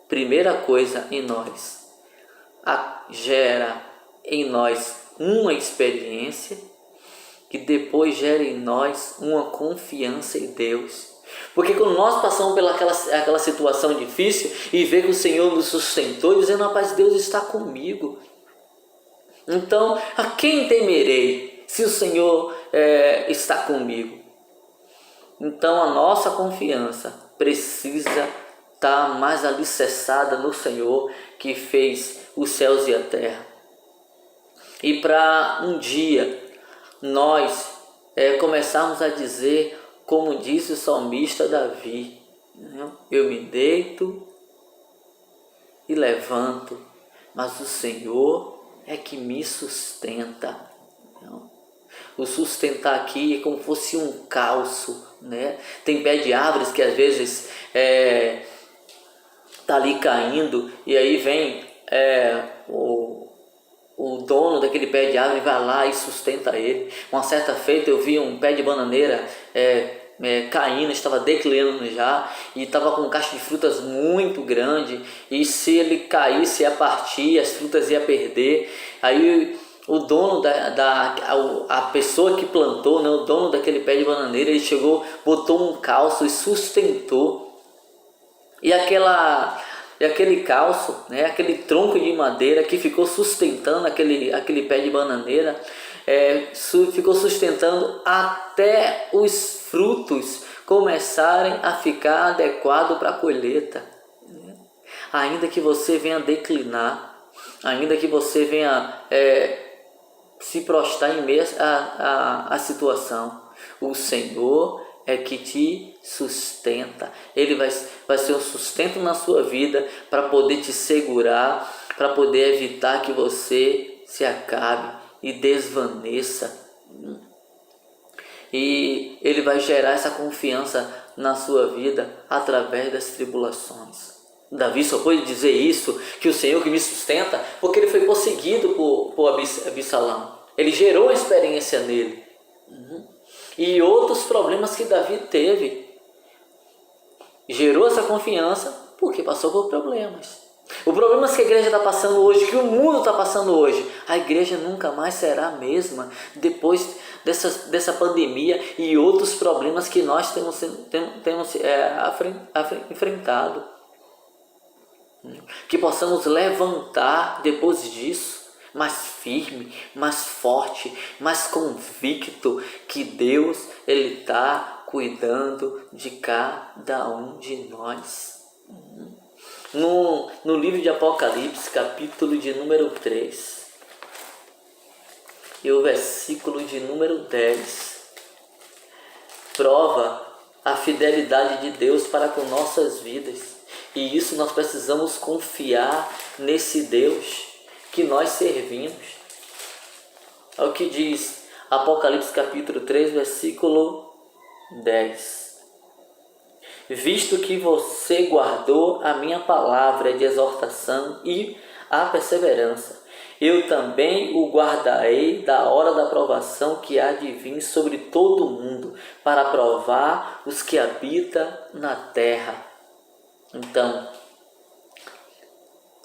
primeira coisa em nós, gera em nós uma experiência, que depois gera em nós uma confiança em Deus. Porque quando nós passamos aquela situação difícil e vê que o Senhor nos sustentou, dizendo: rapaz, Deus está comigo, então a quem temerei se o Senhor está comigo? Então a nossa confiança precisa estar mais alicerçada no Senhor, que fez os céus e a terra. E para um dia nós começarmos a dizer, como disse o salmista Davi: eu me deito e levanto, mas o Senhor é que me sustenta. O sustentar aqui é como se fosse um calço, né? Tem pé de árvores que às vezes está ali caindo, e aí vem o dono daquele pé de árvore, vai lá e sustenta ele. Uma certa feita eu vi um pé de bananeira caindo, estava declinando já, e estava com um cacho de frutas muito grande, e se ele caísse ia partir, as frutas ia perder. Aí o dono a pessoa que plantou, né, o dono daquele pé de bananeira, ele chegou, botou um calço e sustentou, e aquele calço, né, aquele tronco de madeira que ficou sustentando aquele pé de bananeira, ficou sustentando até os frutos começarem a ficar adequados para a colheita. Ainda que você venha declinar, ainda que você venha se prostrar em meio à situação, o Senhor é que te sustenta. Ele vai ser um sustento na sua vida para poder te segurar, para poder evitar que você se acabe e desvaneça. E Ele vai gerar essa confiança na sua vida através das tribulações. Davi só pôde dizer isso, que o Senhor que me sustenta, porque ele foi perseguido por Absalão. Ele gerou a experiência nele. e outros problemas que Davi teve. Gerou essa confiança porque passou por problemas. Os problemas que a igreja está passando hoje, que o mundo está passando hoje, a igreja nunca mais será a mesma depois dessa pandemia e outros problemas que nós temos enfrentado. Que possamos levantar depois disso, mais firme, mais forte, mais convicto que Deus Ele está cuidando de cada um de nós. No livro de Apocalipse, capítulo de número 3, e o versículo de número 10, prova a fidelidade de Deus para com nossas vidas. E isso nós precisamos confiar nesse Deus que nós servimos. É o que diz Apocalipse capítulo 3, versículo 10. Visto que você guardou a minha palavra de exortação e a perseverança, eu também o guardarei da hora da provação que há de vir sobre todo o mundo, para provar os que habitam na terra. Então,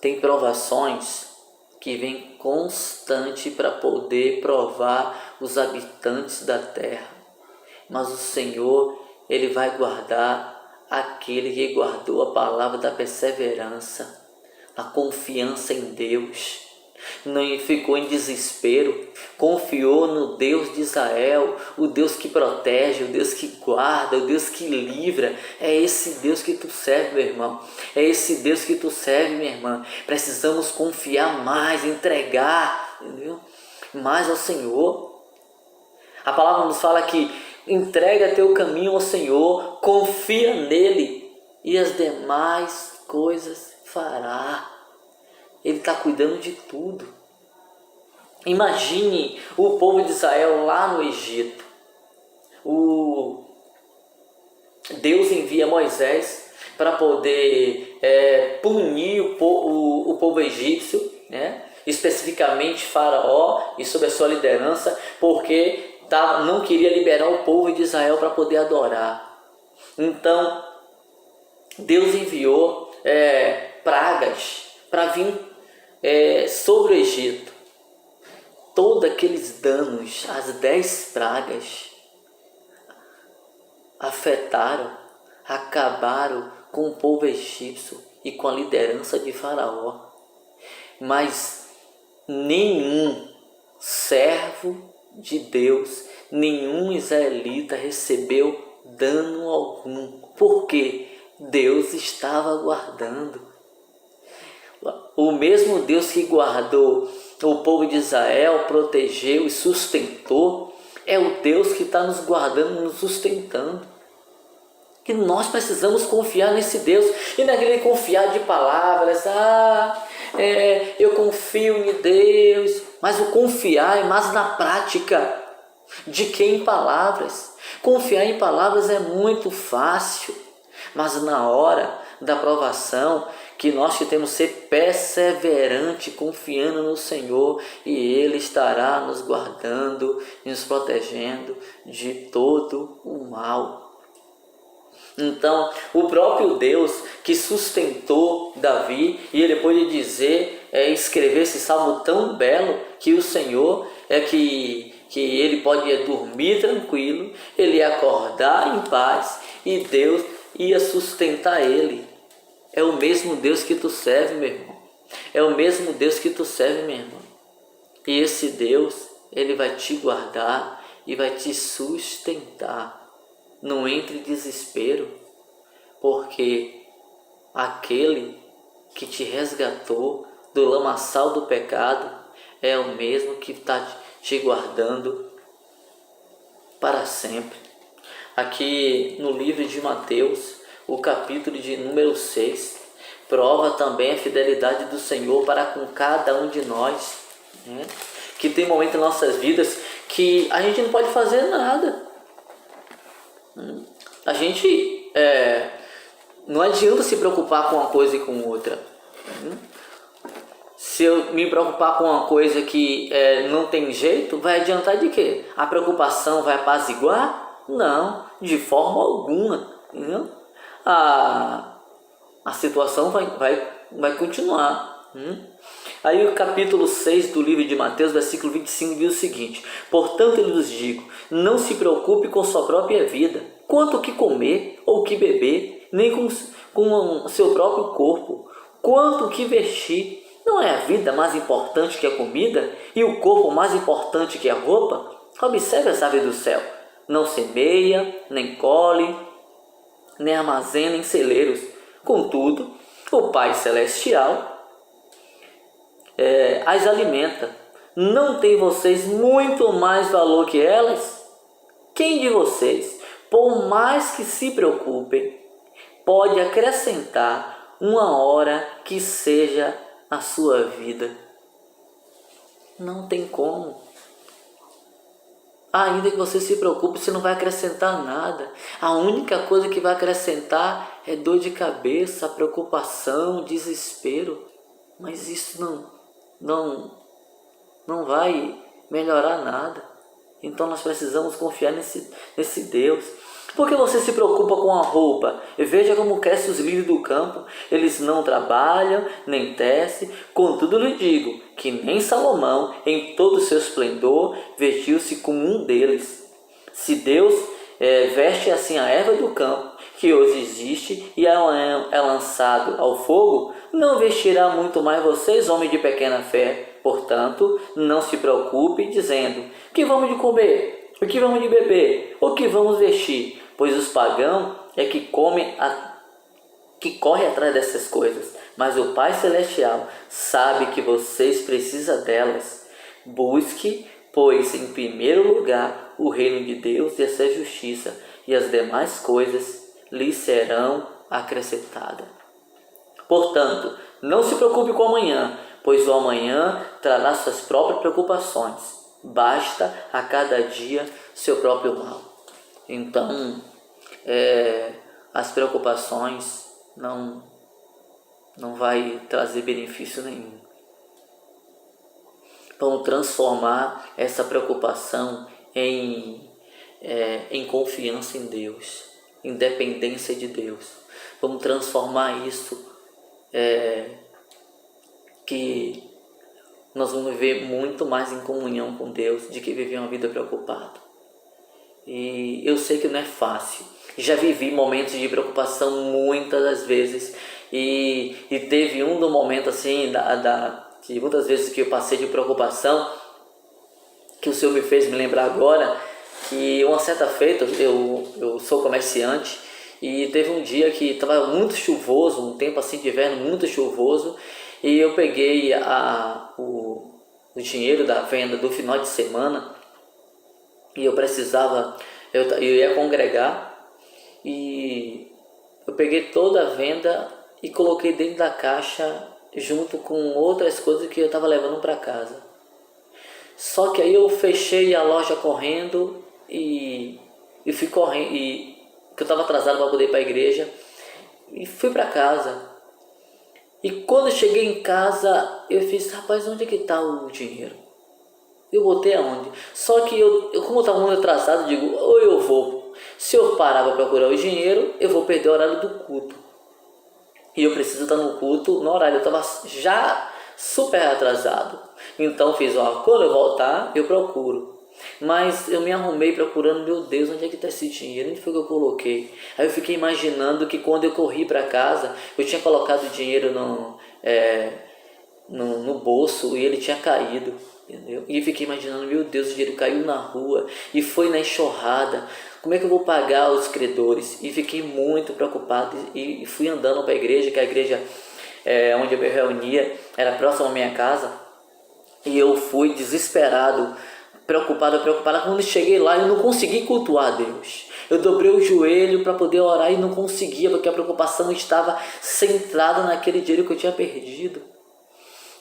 tem provações que vêm constante para poder provar os habitantes da terra. Mas o Senhor, Ele vai guardar aquele que guardou a palavra da perseverança, a confiança em Deus. Não ficou em desespero, confiou no Deus de Israel, o Deus que protege, o Deus que guarda, o Deus que livra. É esse Deus que tu serve, meu irmão. É esse Deus que tu serve, minha irmã. Precisamos confiar mais, entregar, entendeu? Mais ao Senhor. A palavra nos fala que entrega teu caminho ao Senhor, confia nele e as demais coisas fará. Ele está cuidando de tudo. Imagine o povo de Israel lá no Egito. Deus envia Moisés para poder punir o povo egípcio, né? Especificamente Faraó e sob a sua liderança, porque não queria liberar o povo de Israel para poder adorar. Então, Deus enviou pragas para vir sobre o Egito. Todos aqueles danos, as 10 pragas, acabaram com o povo egípcio e com a liderança de Faraó. Mas nenhum servo de Deus, nenhum israelita recebeu dano algum, porque Deus estava guardando. O mesmo Deus que guardou o povo de Israel, protegeu e sustentou, é o Deus que está nos guardando, nos sustentando. Que nós precisamos confiar nesse Deus, e não é aquele confiar de palavras, eu confio em Deus, mas o confiar é mais na prática de que em palavras. Confiar em palavras é muito fácil, mas na hora da provação, que nós temos que ser perseverante, confiando no Senhor, e Ele estará nos guardando e nos protegendo de todo o mal. Então, o próprio Deus que sustentou Davi, e ele pôde dizer, escrever esse salmo tão belo, que o Senhor que ele pode dormir tranquilo, ele ia acordar em paz, e Deus ia sustentar ele. É o mesmo Deus que tu serve, meu irmão. É o mesmo Deus que tu serve, minha irmã. E esse Deus, Ele vai te guardar e vai te sustentar. Não entre em desespero, porque aquele que te resgatou do lamaçal do pecado é o mesmo que está te guardando para sempre. Aqui no livro de Mateus, o capítulo de número 6, prova também a fidelidade do Senhor para com cada um de nós, né? Que tem momentos em nossas vidas que a gente não pode fazer nada. A gente não adianta se preocupar com uma coisa e com outra. Se eu me preocupar com uma coisa que não tem jeito, vai adiantar de quê? A preocupação vai apaziguar? Não, de forma alguma. Entendeu? A situação vai continuar. Aí o capítulo 6 do livro de Mateus, versículo 25, diz o seguinte: portanto eu lhes digo, não se preocupe com sua própria vida, quanto o que comer ou o que beber, nem com o seu próprio corpo, quanto o que vestir. Não é a vida mais importante que a comida e o corpo mais importante que a roupa? Observe as aves do céu, não semeia, nem colhe, nem armazena em celeiros. Contudo, o Pai Celestial as alimenta. Não tem vocês muito mais valor que elas? Quem de vocês, por mais que se preocupem, pode acrescentar uma hora que seja a sua vida? Não tem como. Ainda que você se preocupe, você não vai acrescentar nada. A única coisa que vai acrescentar é dor de cabeça, preocupação, desespero. Mas isso não vai melhorar nada. Então nós precisamos confiar nesse Deus. Por que você se preocupa com a roupa? Veja como crescem os lírios do campo. Eles não trabalham, nem tecem. Contudo lhe digo que nem Salomão, em todo o seu esplendor, vestiu-se como um deles. Se Deus veste assim a erva do campo, que hoje existe e é lançado ao fogo, não vestirá muito mais vocês, homens de pequena fé. Portanto, não se preocupe dizendo: o que vamos de comer? O que vamos de beber? O que vamos vestir? Pois os pagãos é que corre atrás dessas coisas. Mas o Pai Celestial sabe que vocês precisam delas. Busque, pois, em primeiro lugar o reino de Deus e a sua justiça, e as demais coisas lhe serão acrescentadas. Portanto, não se preocupe com o amanhã, pois o amanhã trará suas próprias preocupações. Basta a cada dia seu próprio mal. Então, as preocupações não vai trazer benefício nenhum. Vamos transformar essa preocupação em confiança em Deus, em dependência de Deus. Vamos transformar isso que nós vamos viver muito mais em comunhão com Deus do que viver uma vida preocupada. E eu sei que não é fácil. Já vivi momentos de preocupação muitas das vezes. E teve um momento assim, de muitas vezes que eu passei de preocupação, que o Senhor me fez me lembrar agora, que uma certa feita, eu sou comerciante, e teve um dia que estava muito chuvoso, um tempo assim de inverno muito chuvoso, e eu peguei o dinheiro da venda do final de semana, e eu ia congregar, e eu peguei toda a venda e coloquei dentro da caixa junto com outras coisas que eu estava levando para casa. Só que aí eu fechei a loja correndo e fui correndo, que eu estava atrasado para poder ir para a igreja, e fui para casa. E quando eu cheguei em casa, eu fiz: rapaz, onde é que está o dinheiro? Eu botei aonde? Só que como eu estava muito atrasado, digo: ou eu vou, se eu parar para procurar o dinheiro, eu vou perder o horário do culto. E eu preciso estar no culto no horário. Eu estava já super atrasado. Então fiz: quando eu voltar, eu procuro. Mas eu me arrumei procurando: meu Deus, onde é que está esse dinheiro? Onde foi que eu coloquei? Aí eu fiquei imaginando que quando eu corri para casa, eu tinha colocado o dinheiro no bolso e ele tinha caído. Entendeu? E eu fiquei imaginando: meu Deus, o dinheiro caiu na rua e foi na enxurrada. Como é que eu vou pagar os credores? E fiquei muito preocupado e fui andando para a igreja, que a igreja onde eu me reunia era próxima à minha casa. E eu fui desesperado, preocupado. Quando cheguei lá, eu não consegui cultuar a Deus. Eu dobrei o joelho para poder orar e não conseguia, porque a preocupação estava centrada naquele dinheiro que eu tinha perdido.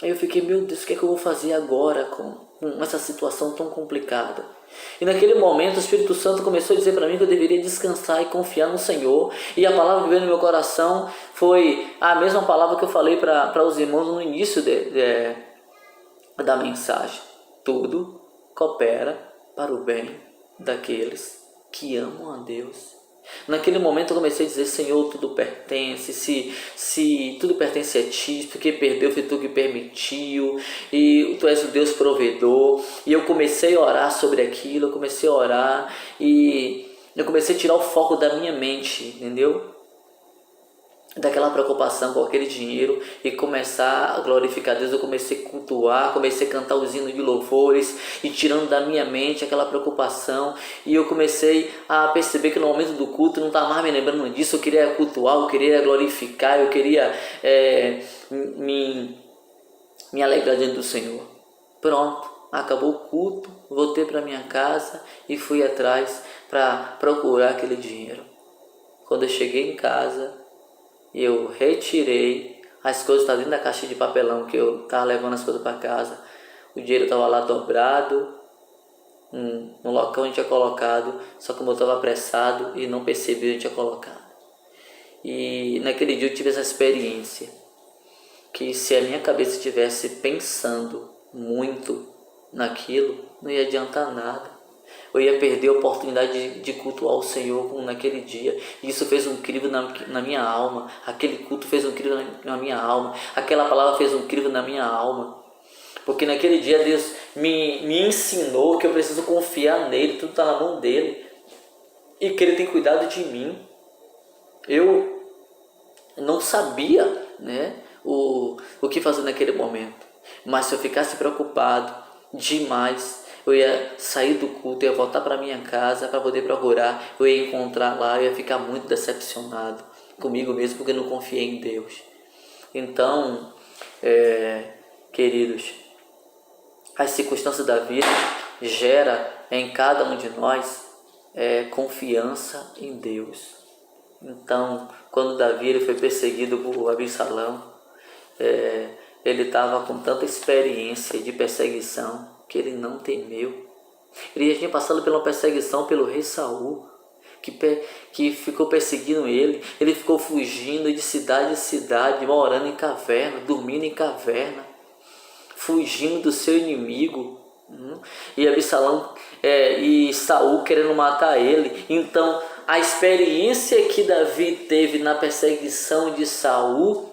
Aí eu fiquei: meu Deus, o que é que eu vou fazer agora com essa situação tão complicada? E naquele momento o Espírito Santo começou a dizer para mim que eu deveria descansar e confiar no Senhor. E a palavra que veio no meu coração foi a mesma palavra que eu falei para os irmãos no início da mensagem: tudo coopera para o bem daqueles que amam a Deus. Naquele momento eu comecei a dizer: Senhor, tudo pertence, se tudo pertence a Ti, porque perdeu foi Tu que permitiu, e Tu és o Deus provedor. E eu comecei a orar sobre aquilo, eu comecei a orar, e eu comecei a tirar o foco da minha mente, entendeu? Daquela preocupação com aquele dinheiro, e começar a glorificar Deus. Eu comecei a cultuar, comecei a cantar os hinos de louvores, e tirando da minha mente aquela preocupação, e eu comecei a perceber que no momento do culto não estava mais me lembrando disso. Eu queria cultuar, eu queria glorificar, eu queria me alegrar diante do Senhor. Pronto, acabou o culto, voltei para minha casa e fui atrás para procurar aquele dinheiro. Quando eu cheguei em casa, eu retirei as coisas, estavam dentro da caixa de papelão que eu estava levando as coisas para casa. O dinheiro estava lá dobrado no local onde tinha colocado, só que eu estava apressado e não percebi onde tinha colocado. E naquele dia eu tive essa experiência, que se a minha cabeça estivesse pensando muito naquilo, não ia adiantar nada. Eu ia perder a oportunidade de cultuar o Senhor naquele dia. E isso fez um crivo na minha alma. Aquele culto fez um crivo na minha alma. Aquela palavra fez um crivo na minha alma. Porque naquele dia Deus me ensinou que eu preciso confiar nele. Tudo está na mão dele. E que ele tem cuidado de mim. Eu não sabia, né, o que fazer naquele momento. Mas se eu ficasse preocupado demais, eu ia sair do culto, eu ia voltar para minha casa para poder procurar, eu ia encontrar lá, eu ia ficar muito decepcionado comigo mesmo, porque eu não confiei em Deus. Então, queridos, as circunstâncias da vida geram em cada um de nós confiança em Deus. Então, quando Davi ele foi perseguido por Absalão, ele estava com tanta experiência de perseguição que ele não temeu. Ele já tinha passado pela perseguição pelo rei Saul, que ficou perseguindo ele. Ele ficou fugindo de cidade em cidade, morando em caverna, dormindo em caverna, fugindo do seu inimigo. E Absalão e Saul querendo matar ele. Então a experiência que Davi teve na perseguição de Saul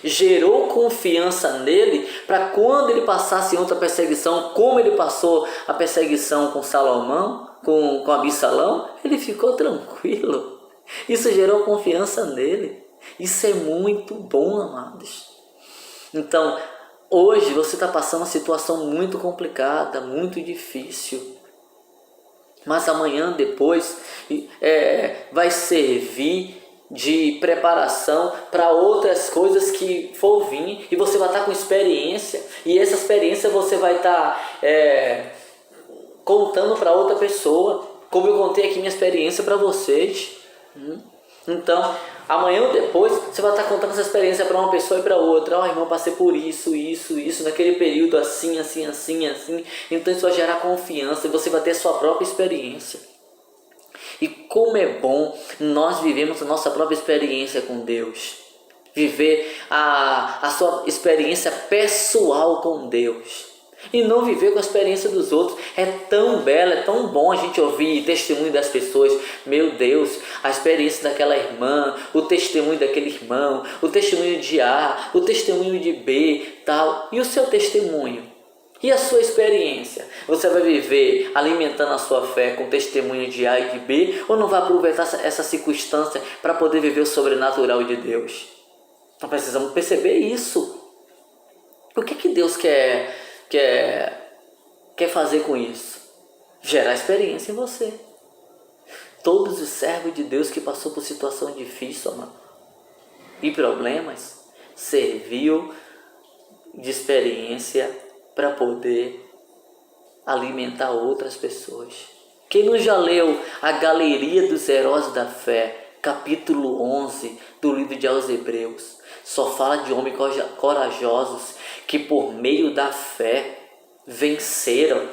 gerou confiança nele, para quando ele passasse em outra perseguição, como ele passou a perseguição com Salomão, com Absalão, ele ficou tranquilo. Isso gerou confiança nele. Isso é muito bom, amados. Então, hoje você está passando uma situação muito complicada, muito difícil, mas amanhã, depois, vai servir de preparação para outras coisas que for vir, e você vai estar com experiência, e essa experiência você vai estar contando para outra pessoa, como eu contei aqui minha experiência para vocês. Então, amanhã ou depois você vai estar contando essa experiência para uma pessoa e para outra. Irmão, passei por isso, naquele período assim. Então isso vai gerar confiança e você vai ter a sua própria experiência. E como é bom nós vivemos a nossa própria experiência com Deus. Viver a sua experiência pessoal com Deus. E não viver com a experiência dos outros. É tão belo, é tão bom a gente ouvir testemunho das pessoas. Meu Deus, a experiência daquela irmã, o testemunho daquele irmão, o testemunho de A, o testemunho de B, tal. E o seu testemunho? E a sua experiência? Você vai viver alimentando a sua fé com testemunho de A e de B, ou não vai aproveitar essa circunstância para poder viver o sobrenatural de Deus? Então precisamos perceber isso. O que Deus quer fazer com isso? Gerar experiência em você. Todos os servos de Deus que passou por situação difícil, amado, e problemas, serviu de experiência para poder alimentar outras pessoas. Quem não já leu a Galeria dos Heróis da Fé, capítulo 11 do livro de aos Hebreus, só fala de homens corajosos que por meio da fé venceram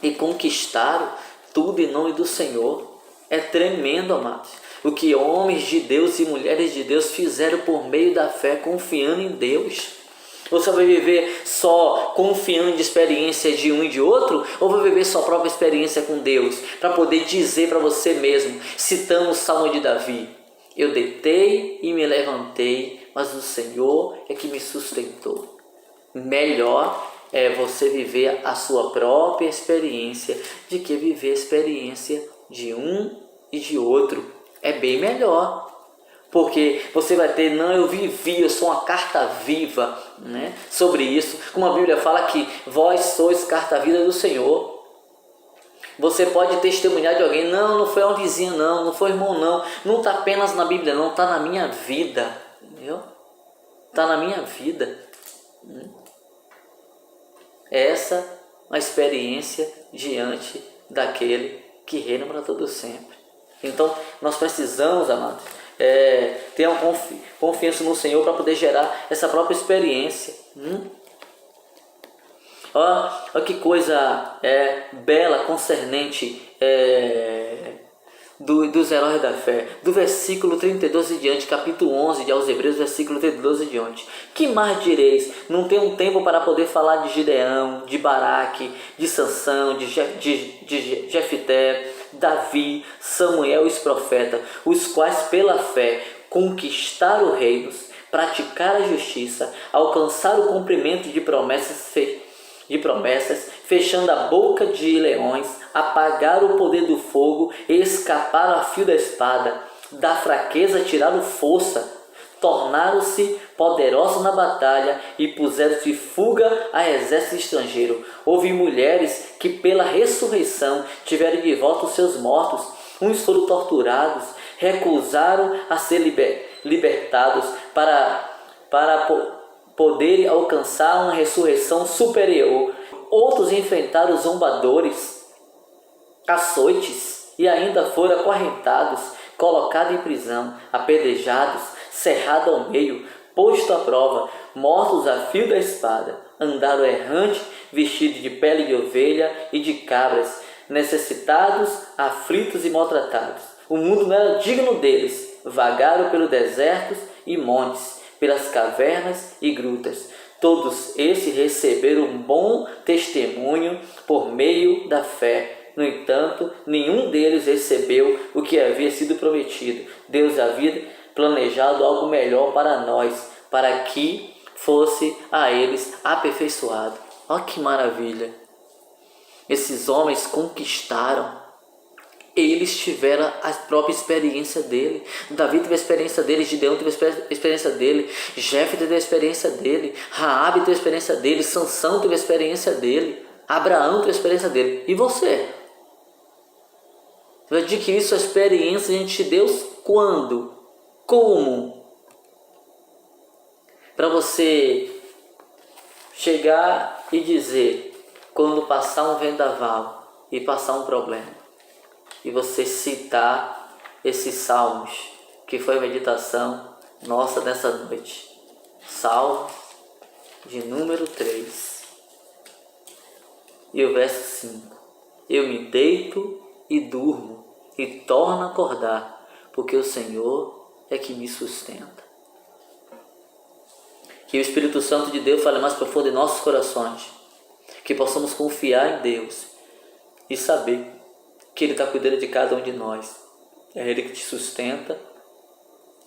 e conquistaram tudo em nome do Senhor. É tremendo, amados, o que homens de Deus e mulheres de Deus fizeram por meio da fé, confiando em Deus. Você vai viver só confiando de experiência de um e de outro? Ou vai viver sua própria experiência com Deus? Para poder dizer para você mesmo, citando o Salmo de Davi: eu deitei e me levantei, mas o Senhor é que me sustentou. Melhor é você viver a sua própria experiência de que viver a experiência de um e de outro. É bem melhor. Porque você vai ter, não, eu vivi, eu sou uma carta viva, né, sobre isso. Como a Bíblia fala que vós sois carta viva do Senhor. Você pode testemunhar de alguém: não foi uma vizinha, não foi irmão, não está apenas na Bíblia, não, está na minha vida, entendeu? Está na minha vida. Essa é uma experiência diante daquele que reina para todo sempre. Então nós precisamos, amados, ter uma confiança no Senhor para poder gerar essa própria experiência. Olha que coisa bela concernente dos heróis da fé. Do versículo 32 em diante, capítulo 11 de aos Hebreus, versículo 32 em diante. Que mais direis? Não tenho tempo para poder falar de Gideão, de Baraque, de Sansão, de Jefté, Davi, Samuel e os profetas, os quais pela fé conquistaram reinos, praticaram a justiça, alcançaram o cumprimento de promessas, fechando a boca de leões, apagaram o poder do fogo e escaparam a fio da espada. Da fraqueza tiraram força, tornaram-se poderosos na batalha e puseram-se de fuga a exército estrangeiro. Houve mulheres que pela ressurreição tiveram de volta os seus mortos. Uns foram torturados, recusaram a ser libertados para poderem alcançar uma ressurreição superior. Outros enfrentaram zombadores, açoites e ainda foram acorrentados, colocados em prisão, apedrejados, cerrados ao meio, posto à prova, mortos a fio da espada. Andaram errantes, vestidos de pele de ovelha e de cabras, necessitados, aflitos e maltratados. O mundo não era digno deles. Vagaram pelos desertos e montes, pelas cavernas e grutas. Todos esses receberam um bom testemunho por meio da fé. No entanto, nenhum deles recebeu o que havia sido prometido. Deus havia planejado algo melhor para nós, para que fosse a eles aperfeiçoado. Olha que maravilha! Esses homens conquistaram. Eles tiveram a própria experiência dele. Davi teve a experiência dele, Gideão teve a experiência dele, Jefté teve a experiência dele, Raabe teve a experiência dele, Sansão teve a experiência dele, Abraão teve a experiência dele. E você? Você vai adquirir sua experiência diante de Deus quando? Como? Para você chegar e dizer, quando passar um vendaval e passar um problema, e você citar esses salmos, que foi a meditação nossa nessa noite. Salmo de número 3. E o verso 5. Eu me deito e durmo, e torno a acordar, porque o Senhor é que me sustenta. Que o Espírito Santo de Deus fale mais profundo em nossos corações. Que possamos confiar em Deus e saber que Ele está cuidando de cada um de nós. É Ele que te sustenta,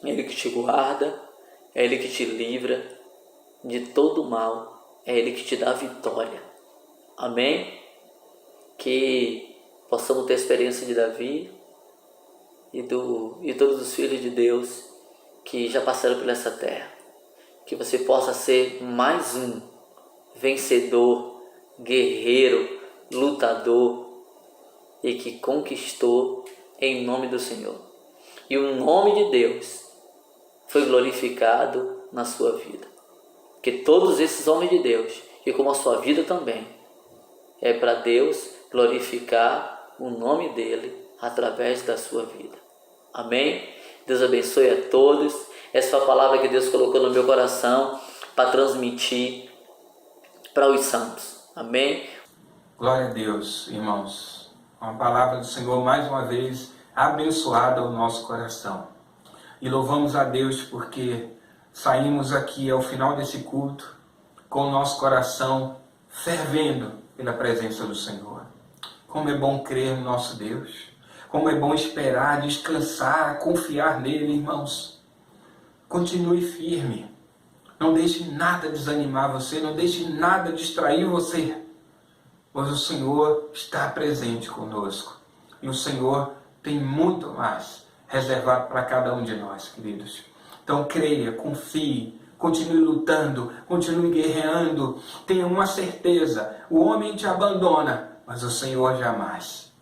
é Ele que te guarda, é Ele que te livra de todo mal, é Ele que te dá vitória. Amém? Que possamos ter a experiência de Davi e todos os filhos de Deus que já passaram por essa terra. Que você possa ser mais um vencedor, guerreiro, lutador, e que conquistou em nome do Senhor. E o nome de Deus foi glorificado na sua vida. Que todos esses homens de Deus, e como a sua vida também, é para Deus glorificar o nome dEle através da sua vida. Amém? Deus abençoe a todos. Essa foi a palavra que Deus colocou no meu coração para transmitir para os santos. Amém? Glória a Deus, irmãos. Uma palavra do Senhor mais uma vez abençoada ao nosso coração. E louvamos a Deus porque saímos aqui ao final desse culto com o nosso coração fervendo pela presença do Senhor. Como é bom crer no nosso Deus. Como é bom esperar, descansar, confiar nele, irmãos. Continue firme. Não deixe nada desanimar você, não deixe nada distrair você. Pois o Senhor está presente conosco. E o Senhor tem muito mais reservado para cada um de nós, queridos. Então creia, confie, continue lutando, continue guerreando. Tenha uma certeza, o homem te abandona, mas o Senhor jamais,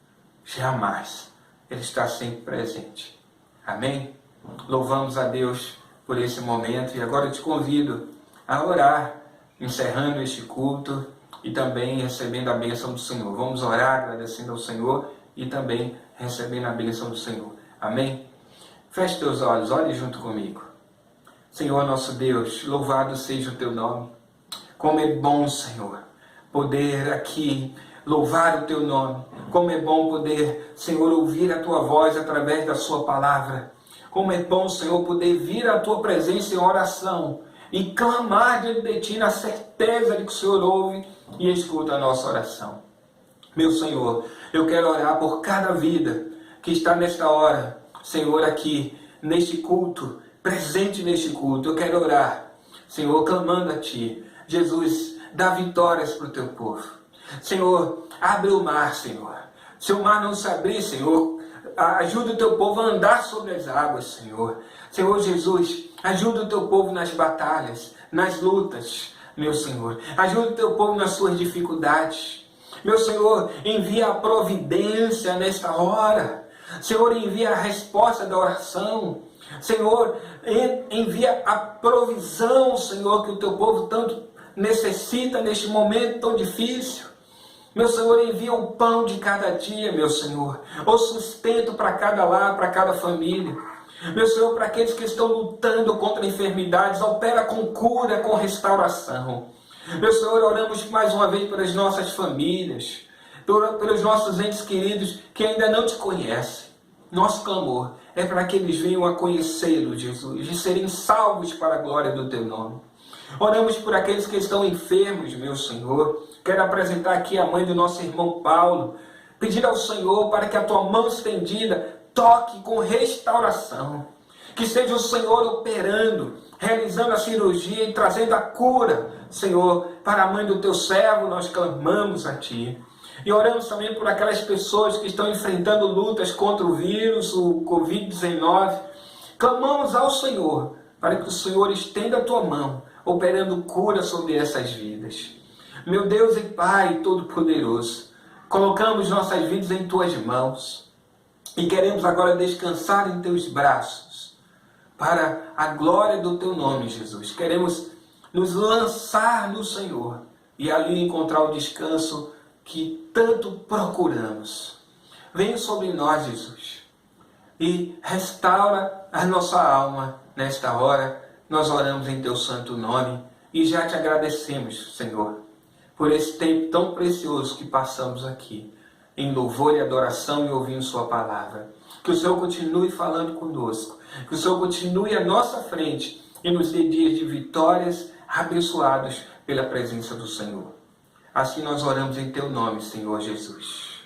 jamais. Ele está sempre presente. Amém? Louvamos a Deus por esse momento. E agora eu te convido a orar, encerrando este culto e também recebendo a bênção do Senhor. Vamos orar agradecendo ao Senhor e também recebendo a bênção do Senhor. Amém? Feche teus olhos, ore junto comigo. Senhor nosso Deus, louvado seja o teu nome. Como é bom, Senhor, poder aqui louvar o teu nome. Como é bom poder, Senhor, ouvir a tua voz através da sua palavra. Como é bom, Senhor, poder vir à tua presença em oração e clamar diante de ti na certeza de que o Senhor ouve e escuta a nossa oração. Meu Senhor, eu quero orar por cada vida que está nesta hora, Senhor, aqui, neste culto, presente neste culto. Eu quero orar, Senhor, clamando a ti. Jesus, dá vitórias para o teu povo. Senhor, abre o mar, Senhor. Se o mar não se abrir, Senhor, ajuda o teu povo a andar sobre as águas, Senhor. Senhor Jesus, ajuda o teu povo nas batalhas, nas lutas, meu Senhor. Ajuda o teu povo nas suas dificuldades. Meu Senhor, envia a providência nesta hora. Senhor, envia a resposta da oração. Senhor, envia a provisão, Senhor, que o teu povo tanto necessita neste momento tão difícil. Meu Senhor, envia o pão de cada dia, meu Senhor. O sustento para cada lar, para cada família. Meu Senhor, para aqueles que estão lutando contra enfermidades, opera com cura, com restauração. Meu Senhor, oramos mais uma vez pelas nossas famílias, pelos nossos entes queridos que ainda não te conhecem. Nosso clamor é para que eles venham a conhecê-lo, Jesus, e serem salvos para a glória do teu nome. Oramos por aqueles que estão enfermos, meu Senhor. Quero apresentar aqui a mãe do nosso irmão Paulo. Pedir ao Senhor para que a tua mão estendida toque com restauração. Que seja o Senhor operando, realizando a cirurgia e trazendo a cura, Senhor, para a mãe do teu servo. Nós clamamos a ti. E oramos também por aquelas pessoas que estão enfrentando lutas contra o vírus, o Covid-19. Clamamos ao Senhor para que o Senhor estenda a tua mão, operando cura sobre essas vidas. Meu Deus e Pai Todo-Poderoso, colocamos nossas vidas em tuas mãos e queremos agora descansar em teus braços para a glória do teu nome, Jesus. Queremos nos lançar no Senhor e ali encontrar o descanso que tanto procuramos. Venha sobre nós, Jesus, e restaura a nossa alma nesta hora. Nós oramos em teu santo nome e já te agradecemos, Senhor, por esse tempo tão precioso que passamos aqui, em louvor e adoração e ouvindo sua palavra. Que o Senhor continue falando conosco, que o Senhor continue à nossa frente e nos dê dias de vitórias abençoados pela presença do Senhor. Assim nós oramos em teu nome, Senhor Jesus.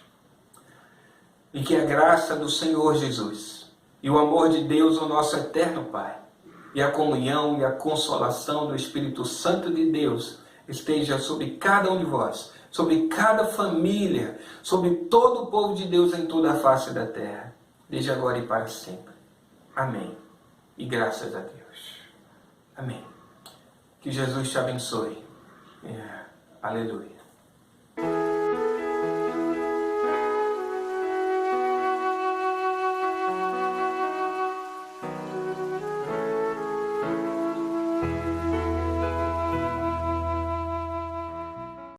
E que a graça do Senhor Jesus e o amor de Deus, o nosso eterno Pai, e a comunhão e a consolação do Espírito Santo de Deus esteja sobre cada um de vós, sobre cada família, sobre todo o povo de Deus em toda a face da terra, desde agora e para sempre. Amém. E graças a Deus. Amém. Que Jesus te abençoe. Aleluia.